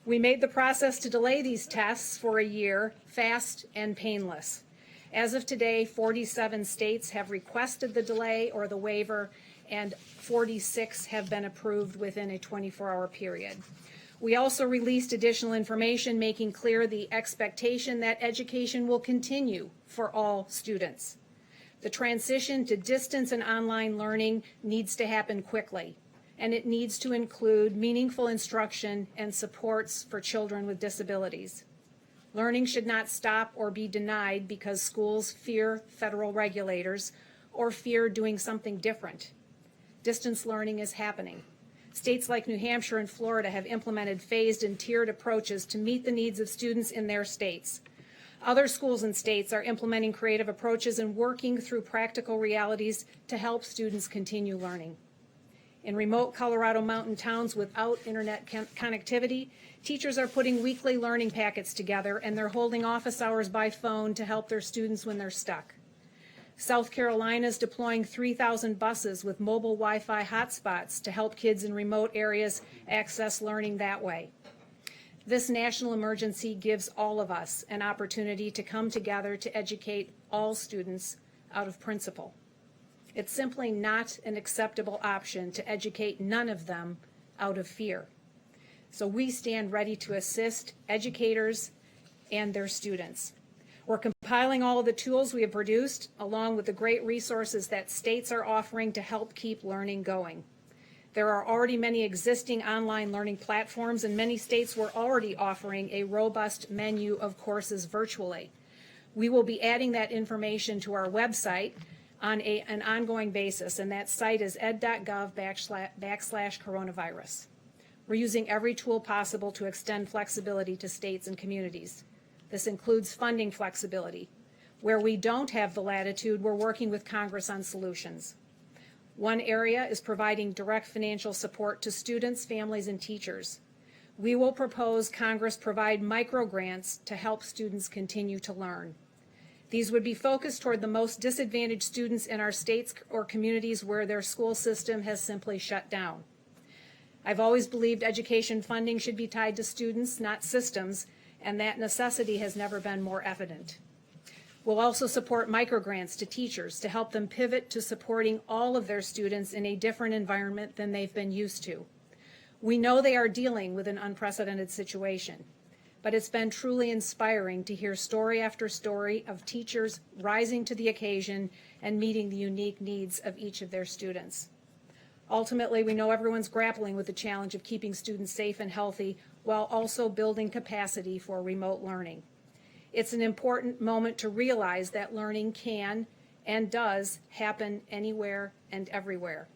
R: We made the process to delay these tests for a year fast and painless. As of today, 47 states have requested the delay or the waiver, and 46 have been approved within a 24-hour period. We also released additional information making clear the expectation that education will continue for all students. The transition to distance and online learning needs to happen quickly, and it needs to include meaningful instruction and supports for children with disabilities. Learning should not stop or be denied because schools fear federal regulators or fear doing something different. Distance learning is happening. States like New Hampshire and Florida have implemented phased and tiered approaches to meet the needs of students in their states. Other schools and states are implementing creative approaches and working through practical realities to help students continue learning. In remote Colorado mountain towns without internet connectivity, teachers are putting weekly learning packets together, and they're holding office hours by phone to help their students when they're stuck. South Carolina is deploying 3,000 buses with mobile Wi-Fi hotspots to help kids in remote areas access learning that way. This national emergency gives all of us an opportunity to come together to educate all students out of principle. It's simply not an acceptable option to educate none of them out of fear. So we stand ready to assist educators and their students. We're compiling all of the tools we have produced, along with the great resources that states are offering to help keep learning going. There are already many existing online learning platforms, and many states were already offering a robust menu of courses virtually. We will be adding that information to our website on an ongoing basis, and that site is ed.gov/coronavirus. We're using every tool possible to extend flexibility to states and communities. This includes funding flexibility. Where we don't have the latitude, we're working with Congress on solutions. One area is providing direct financial support to students, families, and teachers. We will propose Congress provide microgrants to help students continue to learn. These would be focused toward the most disadvantaged students in our states or communities where their school system has simply shut down. I've always believed education funding should be tied to students, not systems, and that necessity has never been more evident. We'll also support microgrants to teachers to help them pivot to supporting all of their students in a different environment than they've been used to. We know they are dealing with an unprecedented situation, but it's been truly inspiring to hear story after story of teachers rising to the occasion and meeting the unique needs of each of their students. Ultimately, we know everyone's grappling with the challenge of keeping students safe and healthy while also building capacity for remote learning. It's an important moment to realize that learning can and does happen anywhere and everywhere.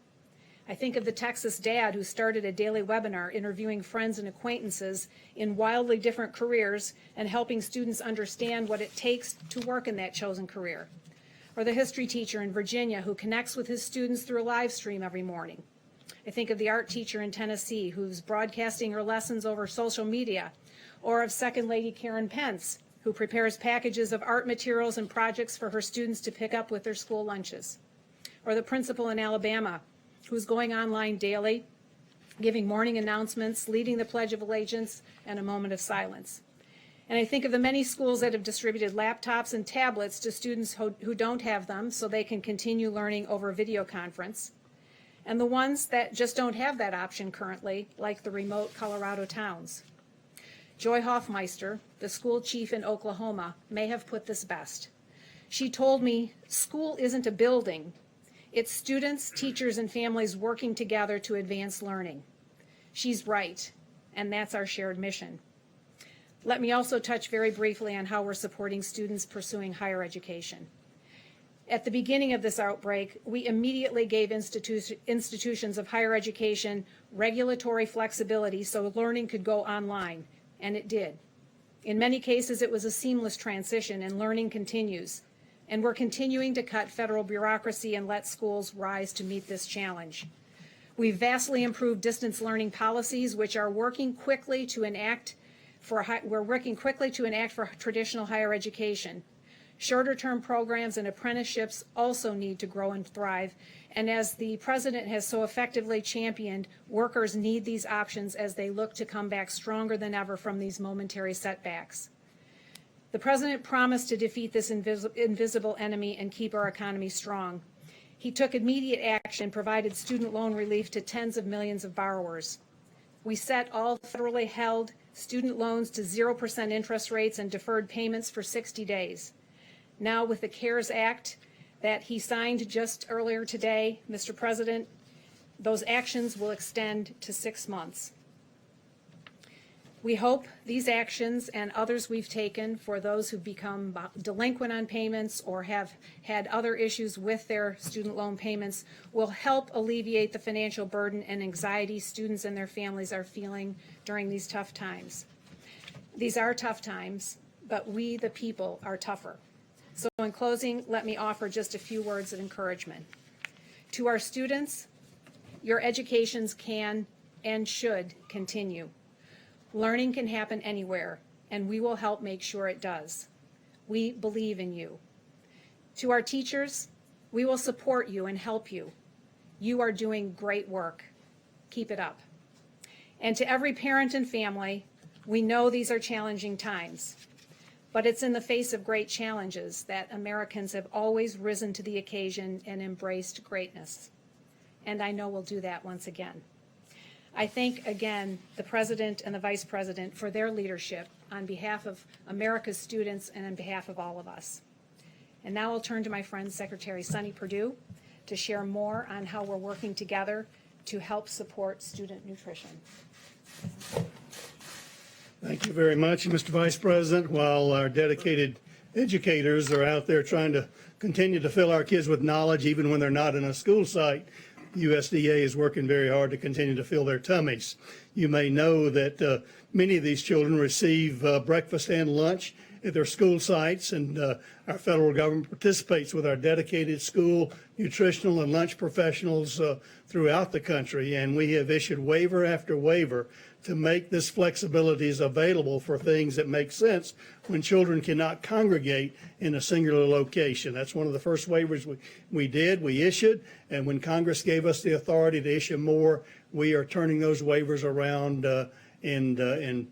R: I think of the Texas dad who started a daily webinar interviewing friends and acquaintances in wildly different careers and helping students understand what it takes to work in that chosen career. Or the history teacher in Virginia who connects with his students through a live stream every morning. I think of the art teacher in Tennessee who's broadcasting her lessons over social media, or of Second Lady Karen Pence, who prepares packages of art materials and projects for her students to pick up with their school lunches. Or the principal in Alabama, who's going online daily, giving morning announcements, leading the Pledge of Allegiance, and a moment of silence. And I think of the many schools that have distributed laptops and tablets to students who don't have them so they can continue learning over video conference, and the ones that just don't have that option currently, like the remote Colorado towns. Joy Hoffmeister, the school chief in Oklahoma, may have put this best. She told me, "School isn't a building. It's students, teachers, and families working together to advance learning." She's right, and that's our shared mission. Let me also touch very briefly on how we're supporting students pursuing higher education. At the beginning of this outbreak, we immediately gave institutions of higher education regulatory flexibility so learning could go online, and it did. In many cases, it was a seamless transition, and learning continues. And we're continuing to cut federal bureaucracy and let schools rise to meet this challenge. We've vastly improved distance learning policies, which are working quickly to enact for traditional higher education. Shorter-term programs and apprenticeships also need to grow and thrive. And as the President has so effectively championed, workers need these options as they look to come back stronger than ever from these momentary setbacks. The President promised to defeat this invisible enemy and keep our economy strong. He took immediate action and provided student loan relief to tens of millions of borrowers. We set all federally held student loans to 0% interest rates and deferred payments for 60 days. Now, with the CARES Act that he signed just earlier today, Mr. President, those actions will extend to 6 months. We hope these actions and others we've taken for those who've become delinquent on payments or have had other issues with their student loan payments will help alleviate the financial burden and anxiety students and their families are feeling during these tough times. These are tough times, but we, the people, are tougher. So in closing, let me offer just a few words of encouragement. To our students, your educations can and should continue. Learning can happen anywhere, and we will help make sure it does. We believe in you. To our teachers, we will support you and help you. You are doing great work. Keep it up. And to every parent and family, we know these are challenging times, but it's in the face of great challenges that Americans have always risen to the occasion and embraced greatness. And I know we'll do that once again. I thank again the President and the Vice President for their leadership on behalf of America's students and on behalf of all of us. And now I'll turn to my friend Secretary Sonny Perdue to share more on how we're working together to help support student nutrition.
S: Thank you very much, Mr. Vice President. While our dedicated educators are out there trying to continue to fill our kids with knowledge even when they're not in a school site, USDA is working very hard to continue to fill their tummies. You may know that many of these children receive breakfast and lunch at their school sites, and our federal government participates with our dedicated school nutritional and lunch professionals throughout the country, and we have issued waiver after waiver to make this flexibilities available for things that make sense when children cannot congregate in a singular location. That's one of the first waivers we issued, and when Congress gave us the authority to issue more, we are turning those waivers around in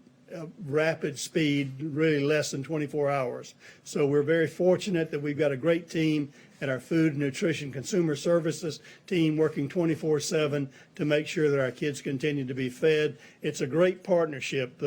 S: rapid speed, really less than 24 hours. So we're very fortunate that we've got a great team at our Food and Nutrition Consumer Services team working 24/7 to make sure that our kids continue to be fed. It's a great partnership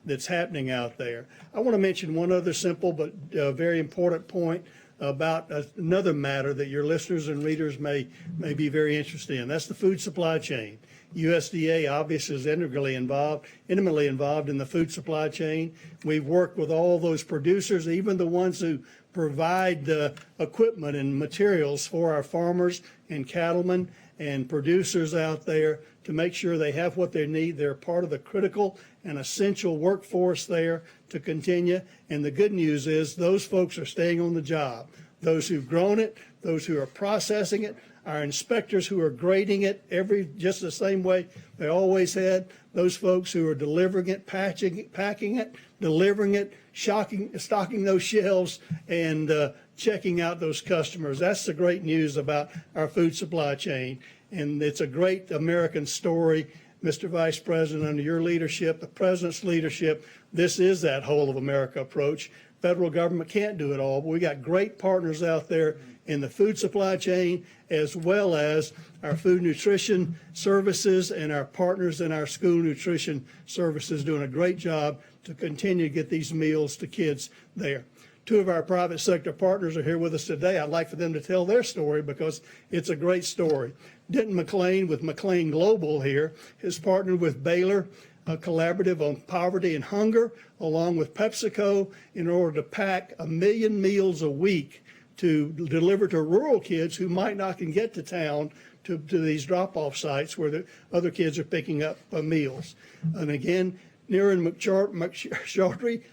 S: that's happening out there. I want to mention one other simple but very important point. about another matter that your listeners and readers may be very interested in. That's the food supply chain. USDA obviously is intimately involved in the food supply chain. We've worked with all those producers, even the ones who provide the equipment and materials for our farmers and cattlemen and producers out there to make sure they have what they need. They're part of the critical and essential workforce there to continue. And the good news is those folks are staying on the job. Those who've grown it, those who are processing it, our inspectors who are grading it just the same way they always had, those folks who are delivering it, packing it, delivering it, stocking those shelves, and checking out those customers. That's the great news about our food supply chain. And it's a great American story, Mr. Vice President, under your leadership, the President's leadership. This is that whole of America approach. Federal government can't do it all, but we got great partners out there in the food supply chain, as well as our food nutrition services and our partners in our school nutrition services doing a great job to continue to get these meals to kids there. Two of our private sector partners are here with us today. I'd like for them to tell their story because it's a great story. Denton McLean with McLean Global here has partnered with Baylor, a collaborative on poverty and hunger, along with PepsiCo, in order to pack 1 million meals a week to deliver to rural kids who might not can get to town to these drop-off sites where the other kids are picking up meals. And again, Niren Chaudhry,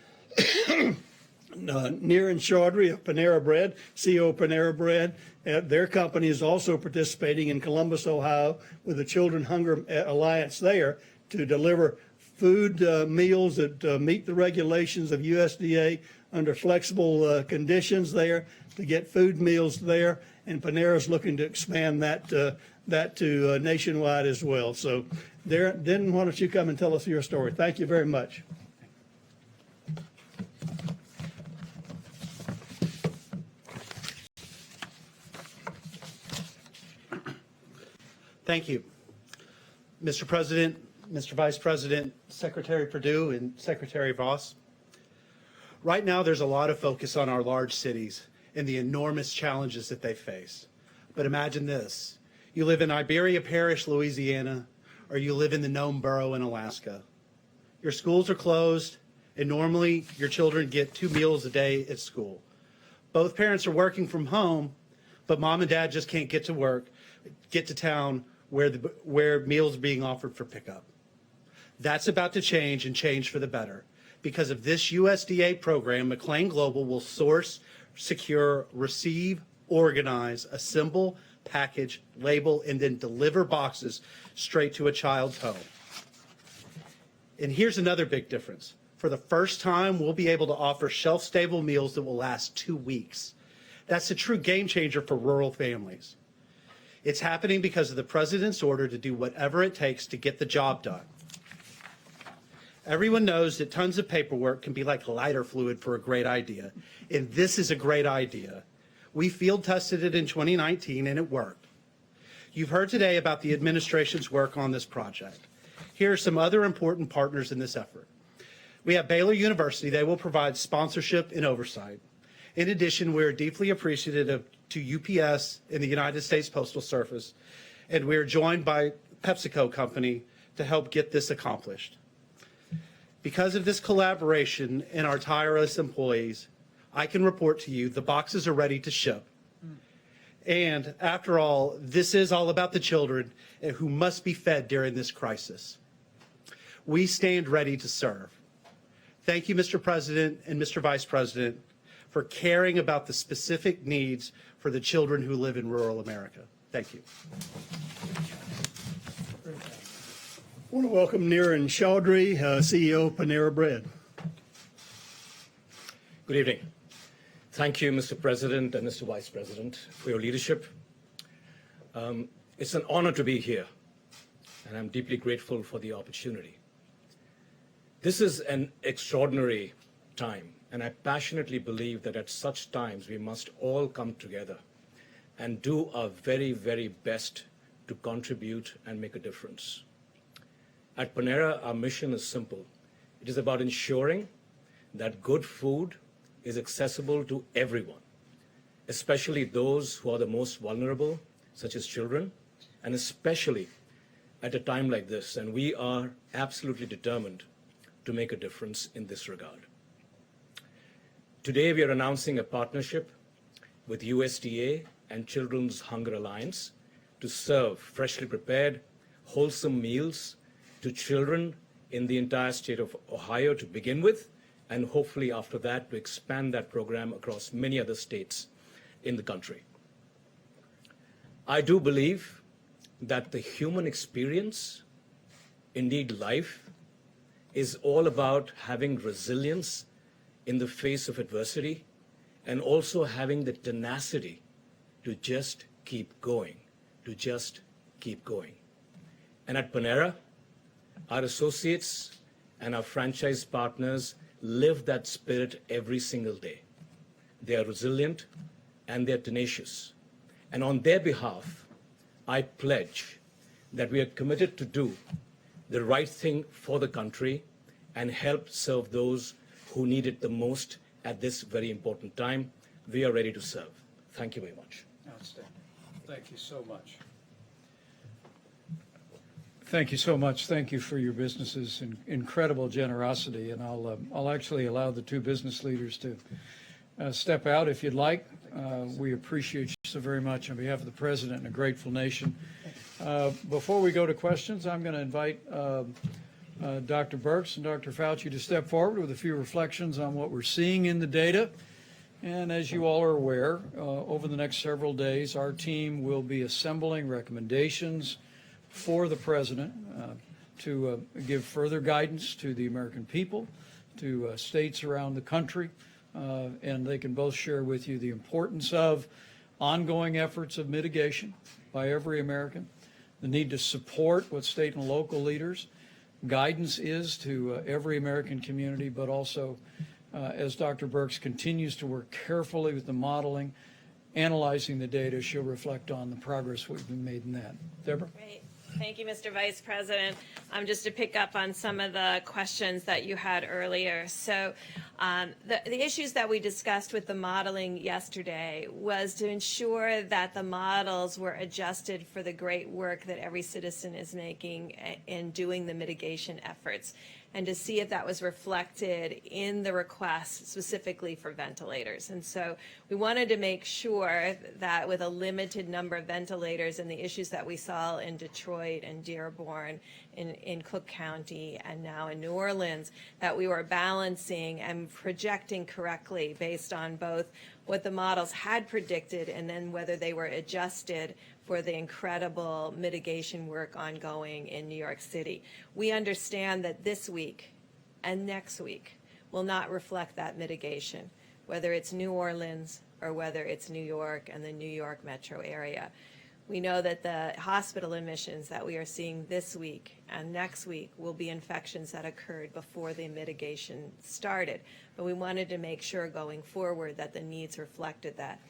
S: Niren Chaudhry of Panera Bread, CEO of Panera Bread, their company is also participating in Columbus, Ohio, with the Children Hunger Alliance there to deliver food meals that meet the regulations of USDA under flexible conditions there to get food meals there. And Panera's looking to expand that to nationwide as well. So, Denton, why don't you come and tell us your story? Thank you very much.
T: Thank you. Mr. President, Mr. Vice President, Secretary Perdue, and Secretary Voss. Right now, there's a lot of focus on our large cities and the enormous challenges that they face. But imagine this. You live in Iberia Parish, Louisiana, or you live in the Nome Borough in Alaska. Your schools are closed, and normally your children get 2 meals a day at school. Both parents are working from home, but mom and dad just can't get to town where meals are being offered for pickup. That's about to change, and change for the better. Because of this USDA program, McLean Global will source, secure, receive, organize, assemble, package, label, and then deliver boxes straight to a child's home. And here's another big difference. For the first time, we'll be able to offer shelf-stable meals that will last 2 weeks. That's a true game changer for rural families. It's happening because of the President's order to do whatever it takes to get the job done. Everyone knows that tons of paperwork can be like lighter fluid for a great idea, and this is a great idea. We field tested it in 2019, and it worked. You've heard today about the administration's work on this project. Here are some other important partners in this effort. We have Baylor University. They will provide sponsorship and oversight. In addition, we're deeply appreciative to UPS and the United States Postal Service, and we're joined by PepsiCo Company to help get this accomplished. Because of this collaboration and our tireless employees, I can report to you the boxes are ready to ship. And after all, this is all about the children who must be fed during this crisis. We stand ready to serve. Thank you, Mr. President and Mr. Vice President, for caring about the specific needs for the children who live in rural America. Thank you.
S: I want to welcome Niren Chaudhry, CEO of Panera Bread.
U: Good evening. Thank you, Mr. President and Mr. Vice President, for your leadership. It's an honor to be here, and I'm deeply grateful for the opportunity. This is an extraordinary time, and I passionately believe that at such times we must all come together and do our very, very best to contribute and make a difference. At Panera, our mission is simple. It is about ensuring that good food is accessible to everyone. especially those who are the most vulnerable, such as children, and especially at a time like this. And we are absolutely determined to make a difference in this regard. Today, we are announcing a partnership with USDA and Children's Hunger Alliance to serve freshly prepared, wholesome meals to children in the entire state of Ohio to begin with, and hopefully after that to expand that program across many other states in the country. I do believe that the human experience, indeed life, is all about having resilience in the face of adversity and also having the tenacity to just keep going, to just keep going. And at Panera, our associates and our franchise partners live that spirit every single day. They are resilient and they're tenacious. And on their behalf, I pledge that we are committed to do the right thing for the country and help serve those who need it the most at this very important time. We are ready to serve. Thank you very much.
Q: Outstanding. Thank you so much. Thank you so much. Thank you for your business's incredible generosity. And I'll actually allow the two business leaders to step out if you'd like. We appreciate you so very much on behalf of the President and a grateful nation. Before we go to questions, I'm going to invite Dr. Birx and Dr. Fauci to step forward with a few reflections on what we're seeing in the data. And as you all are aware, over the next several days, our team will be assembling recommendations for the President to give further guidance to the American people, to states around the country, and they can both share with you the importance of ongoing efforts of mitigation by every American, the need to support what state and local leaders guidance is to every American community, but also as Dr. Birx continues to work carefully with the modeling, analyzing the data, she'll reflect on the progress we've been made in that. Deborah?
C: Great. Thank you, Mr. Vice President. Just to pick up on some of the questions that you had earlier. So the issues that we discussed with the modeling yesterday was to ensure that the models were adjusted for the great work that every citizen is making in doing the mitigation efforts, and to see if that was reflected in the request specifically for ventilators. And so we wanted to make sure that with a limited number of ventilators and the issues that we saw in Detroit and Dearborn, in Cook County, and now in New Orleans, that we were balancing and projecting correctly based on both what the models had predicted and then whether they were adjusted for the incredible mitigation work ongoing in New York City. We understand that this week and next week will not reflect that mitigation, whether it's New Orleans or whether it's New York and the New York metro area. We know that the hospital admissions that we are seeing this week and next week will be infections that occurred before the mitigation started. But we wanted to make sure going forward that the needs reflected that.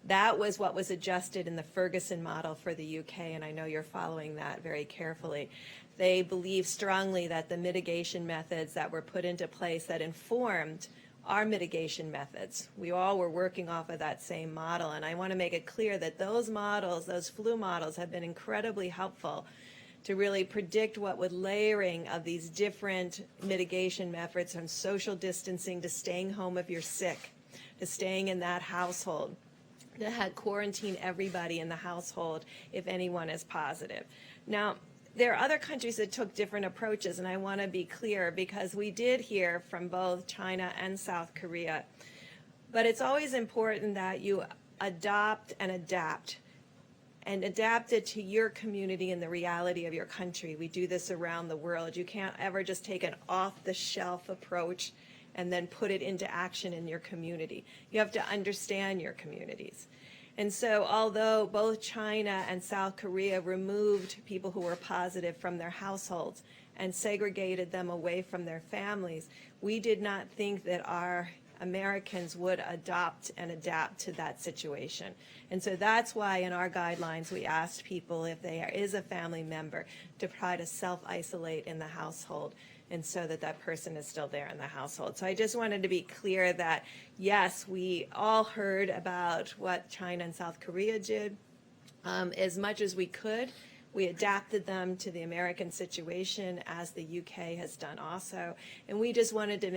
C: That was what was adjusted in the Ferguson model for the UK, and I know you're following that very carefully. They believe strongly that the mitigation methods that were put into place that informed our mitigation methods, we all were working off of that same model, and I want to make it clear that those models, those flu models, have been incredibly helpful to really predict what would layering of these different mitigation methods, from social distancing to staying home if you're sick, to staying in that household, to quarantine everybody in the household if anyone is positive. Now, there are other countries that took different approaches, and I want to be clear because we did hear from both China and South Korea. But it's always important that you adopt and adapt it to your community and the reality of your country. We do this around the world. You can't ever just take an off-the-shelf approach and then put it into action in your community. You have to understand your communities. And so although both China and South Korea removed people who were positive from their households and segregated them away from their families, we did not think that our Americans would adopt and adapt to that situation. And so that's why in our guidelines we asked people, if there is a family member, to try to self-isolate in the household, and so that that person is still there in the household. So I just wanted to be clear that, yes, we all heard about what China and South Korea did. As much as we could, we adapted them to the American situation, as the UK has done also. And we just wanted to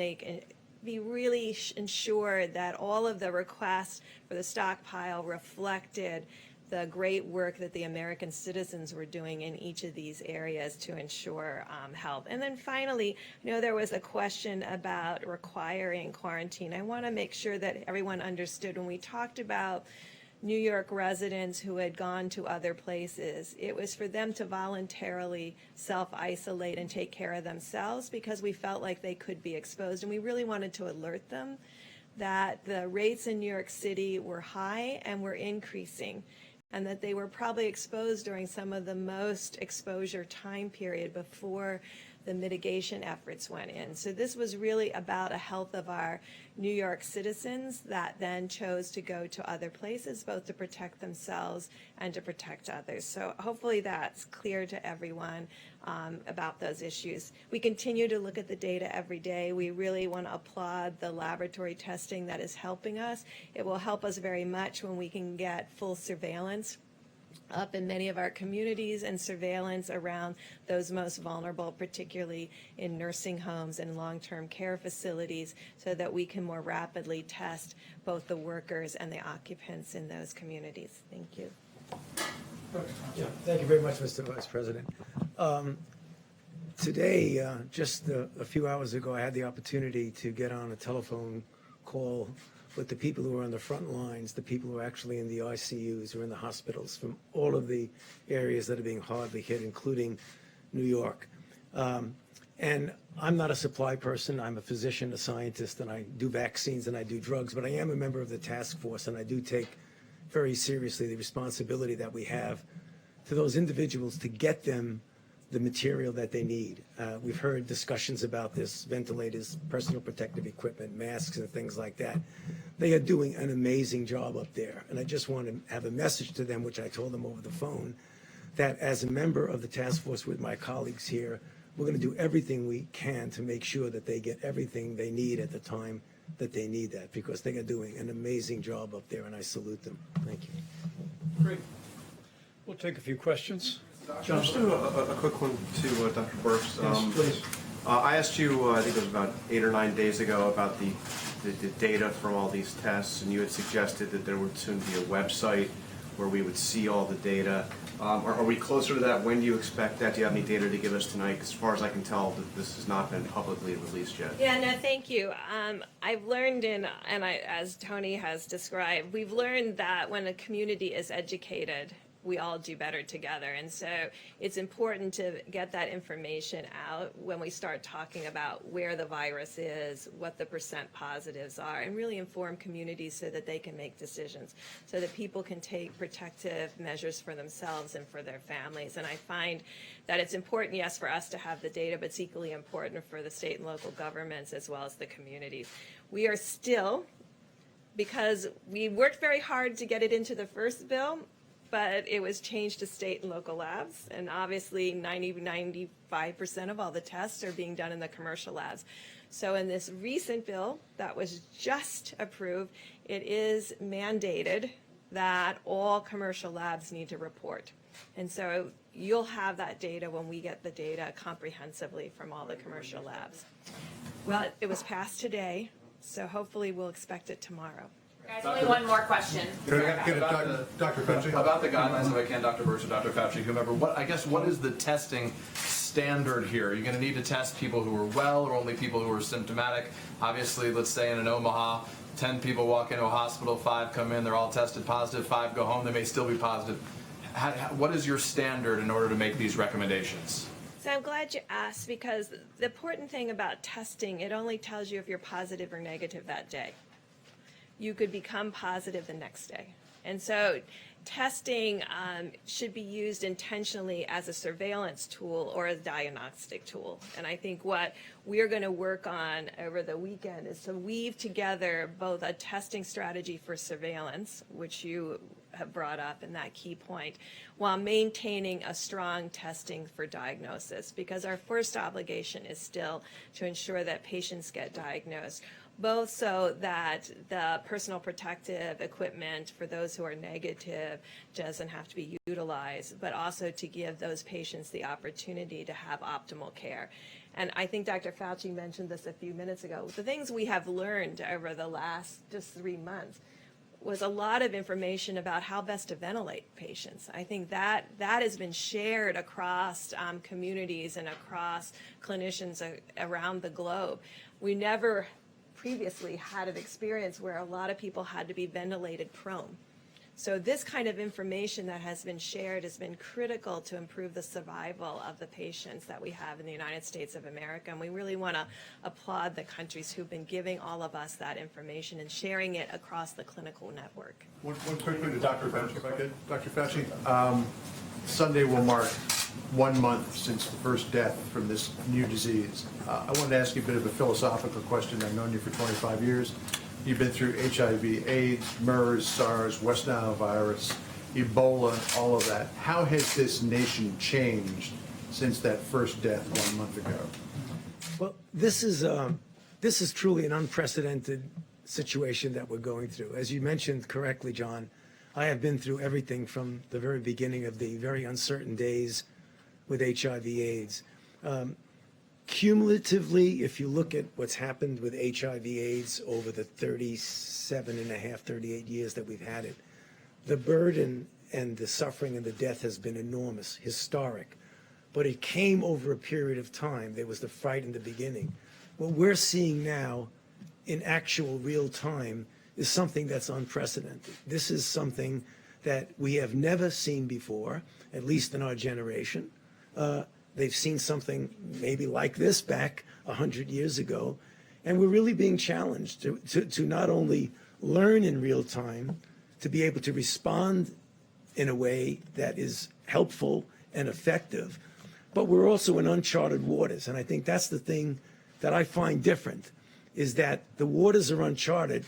C: be really ensure that all of the requests for the stockpile reflected the great work that the American citizens were doing in each of these areas to ensure help. And then finally, I know there was a question about requiring quarantine. I want to make sure that everyone understood when we talked about New York residents who had gone to other places, it was for them to voluntarily self-isolate and take care of themselves, because we felt like they could be exposed, and we really wanted to alert them that the rates in New York City were high and were increasing, and that they were probably exposed during some of the most exposure time period before the mitigation efforts went in. So this was really about a health of our New York citizens that then chose to go to other places, both to protect themselves and to protect others. So hopefully that's clear to everyone about those issues. We continue to look at the data every day. We really want to applaud the laboratory testing that is helping us. It will help us very much when we can get full surveillance up in many of our communities, and surveillance around those most vulnerable, particularly in nursing homes and long-term care facilities, so that we can more rapidly test both the workers and the occupants in those communities. Thank you.
B: Yeah, thank you very much, Mr. Vice President. Today, just a few hours ago, I had the opportunity to get on a telephone call with the people who are on the front lines, the people who are actually in the ICUs or in the hospitals from all of the areas that are being hardly hit, including New York. And I'm not a supply person. I'm a physician, a scientist, and I do vaccines and I do drugs, but I am a member of the task force, and I do take very seriously the responsibility that we have to those individuals to get them the material that they need. We've heard discussions about this, ventilators, personal protective equipment, masks, and things like that. They are doing an amazing job up there. And I just want to have a message to them, which I told them over the phone, that as a member of the task force with my colleagues here, we're going to do everything we can to make sure that they get everything they need at the time that they need that, because they are doing an amazing job up there, and I salute them. Thank you.
Q: Great. We'll take a few questions.
G: John, just a quick one to Dr. Burks.
Q: Yes, please.
G: I asked you, I think it was about 8 or 9 days ago, about the data from all these tests, and you had suggested that there would soon be a website where we would see all the data. Are we closer to that? When do you expect that? Do you have any data to give us tonight? 'Cause as far as I can tell, this has not been publicly released yet.
C: Yeah, no, thank you. I've learned as Tony has described, we've learned that when a community is educated, we all do better together. And so it's important to get that information out when we start talking about where the virus is, what the % positives are, and really inform communities so that they can make decisions, so that people can take protective measures for themselves and for their families. And I find that it's important, yes, for us to have the data, but it's equally important for the state and local governments as well as the communities. We are still, because we worked very hard to get it into the first bill, but it was changed to state and local labs, and obviously 95% of all the tests are being done in the commercial labs. So in this recent bill that was just approved, it is mandated that all commercial labs need to report. And so you'll have that data when we get the data comprehensively from all the commercial labs. Well, it was passed today, so hopefully we'll expect it tomorrow.
N: Guys, only one more question.
F: Dr. Fauci?
H: About the guidelines, if I can, Dr. Burks or Dr. Fauci, whomever, what is the testing standard here? Are you going to need to test people who are well or only people who are symptomatic? Obviously, let's say in an Omaha, 10 people walk into a hospital, 5 come in, they're all tested positive, 5 go home, they may still be positive. What is your standard in order to make these recommendations?
C: So I'm glad you asked, because the important thing about testing, it only tells you if you're positive or negative that day. You could become positive the next day. And so testing should be used intentionally as a surveillance tool or a diagnostic tool. And I think what we're going to work on over the weekend is to weave together both a testing strategy for surveillance, which you have brought up in that key point, while maintaining a strong testing for diagnosis, because our first obligation is still to ensure that patients get diagnosed, both so that the personal protective equipment for those who are negative doesn't have to be utilized, but also to give those patients the opportunity to have optimal care. And I think Dr. Fauci mentioned this a few minutes ago. The things we have learned over the last just 3 months was a lot of information about how best to ventilate patients. I think that has been shared across communities and across clinicians around the globe. We never previously had an experience where a lot of people had to be ventilated prone. So this kind of information that has been shared has been critical to improve the survival of the patients that we have in the United States of America. And we really want to applaud the countries who've been giving all of us that information and sharing it across the clinical network.
F: One quick thing to Dr. Fauci, if I could. Dr. Fauci, Sunday will mark 1 month since the first death from this new disease. I wanted to ask you a bit of a philosophical question. I've known you for 25 years. You've been through HIV, AIDS, MERS, SARS, West Nile virus, Ebola, all of that. How has this nation changed since that first death 1 month ago?
B: Well, this is truly an unprecedented situation that we're going through. As you mentioned correctly, John, I have been through everything from the very beginning of the very uncertain days with HIV/AIDS. Cumulatively, if you look at what's happened with HIV/AIDS over the 38 years that we've had it, the burden and the suffering and the death has been enormous, historic. But it came over a period of time. There was the fright in the beginning. What we're seeing now in actual real time is something that's unprecedented. This is something that we have never seen before, at least in our generation. They've seen something maybe like this back 100 years ago. And we're really being challenged to not only learn in real time, to be able to respond in a way that is helpful and effective, but we're also in uncharted waters. And I think that's the thing that I find different, is that the waters are uncharted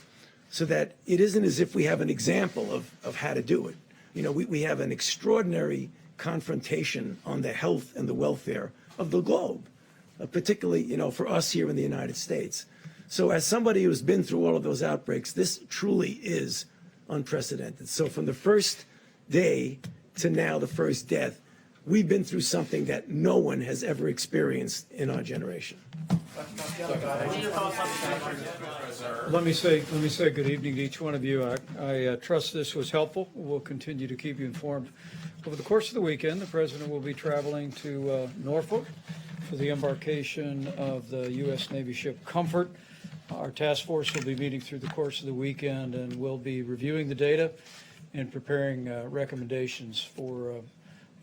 B: so that it isn't as if we have an example of how to do it. You know, we have an extraordinary confrontation on the health and the welfare of the globe, particularly, you know, for us here in the United States. So as somebody who's been through all of those outbreaks, this truly is unprecedented. So from the first day to now, the first death, we've been through something that no one has ever experienced in our generation.
Q: Let me say good evening to each one of you. I trust this was helpful. We'll continue to keep you informed. Over the course of the weekend, the President will be traveling to Norfolk for the embarkation of the U.S. Navy ship Comfort. Our task force will be meeting through the course of the weekend, and we'll be reviewing the data and preparing recommendations for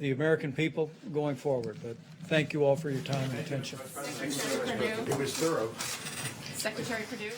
Q: the American people going forward. But thank you all for your time and attention.
F: It was thorough.
N: Secretary Perdue.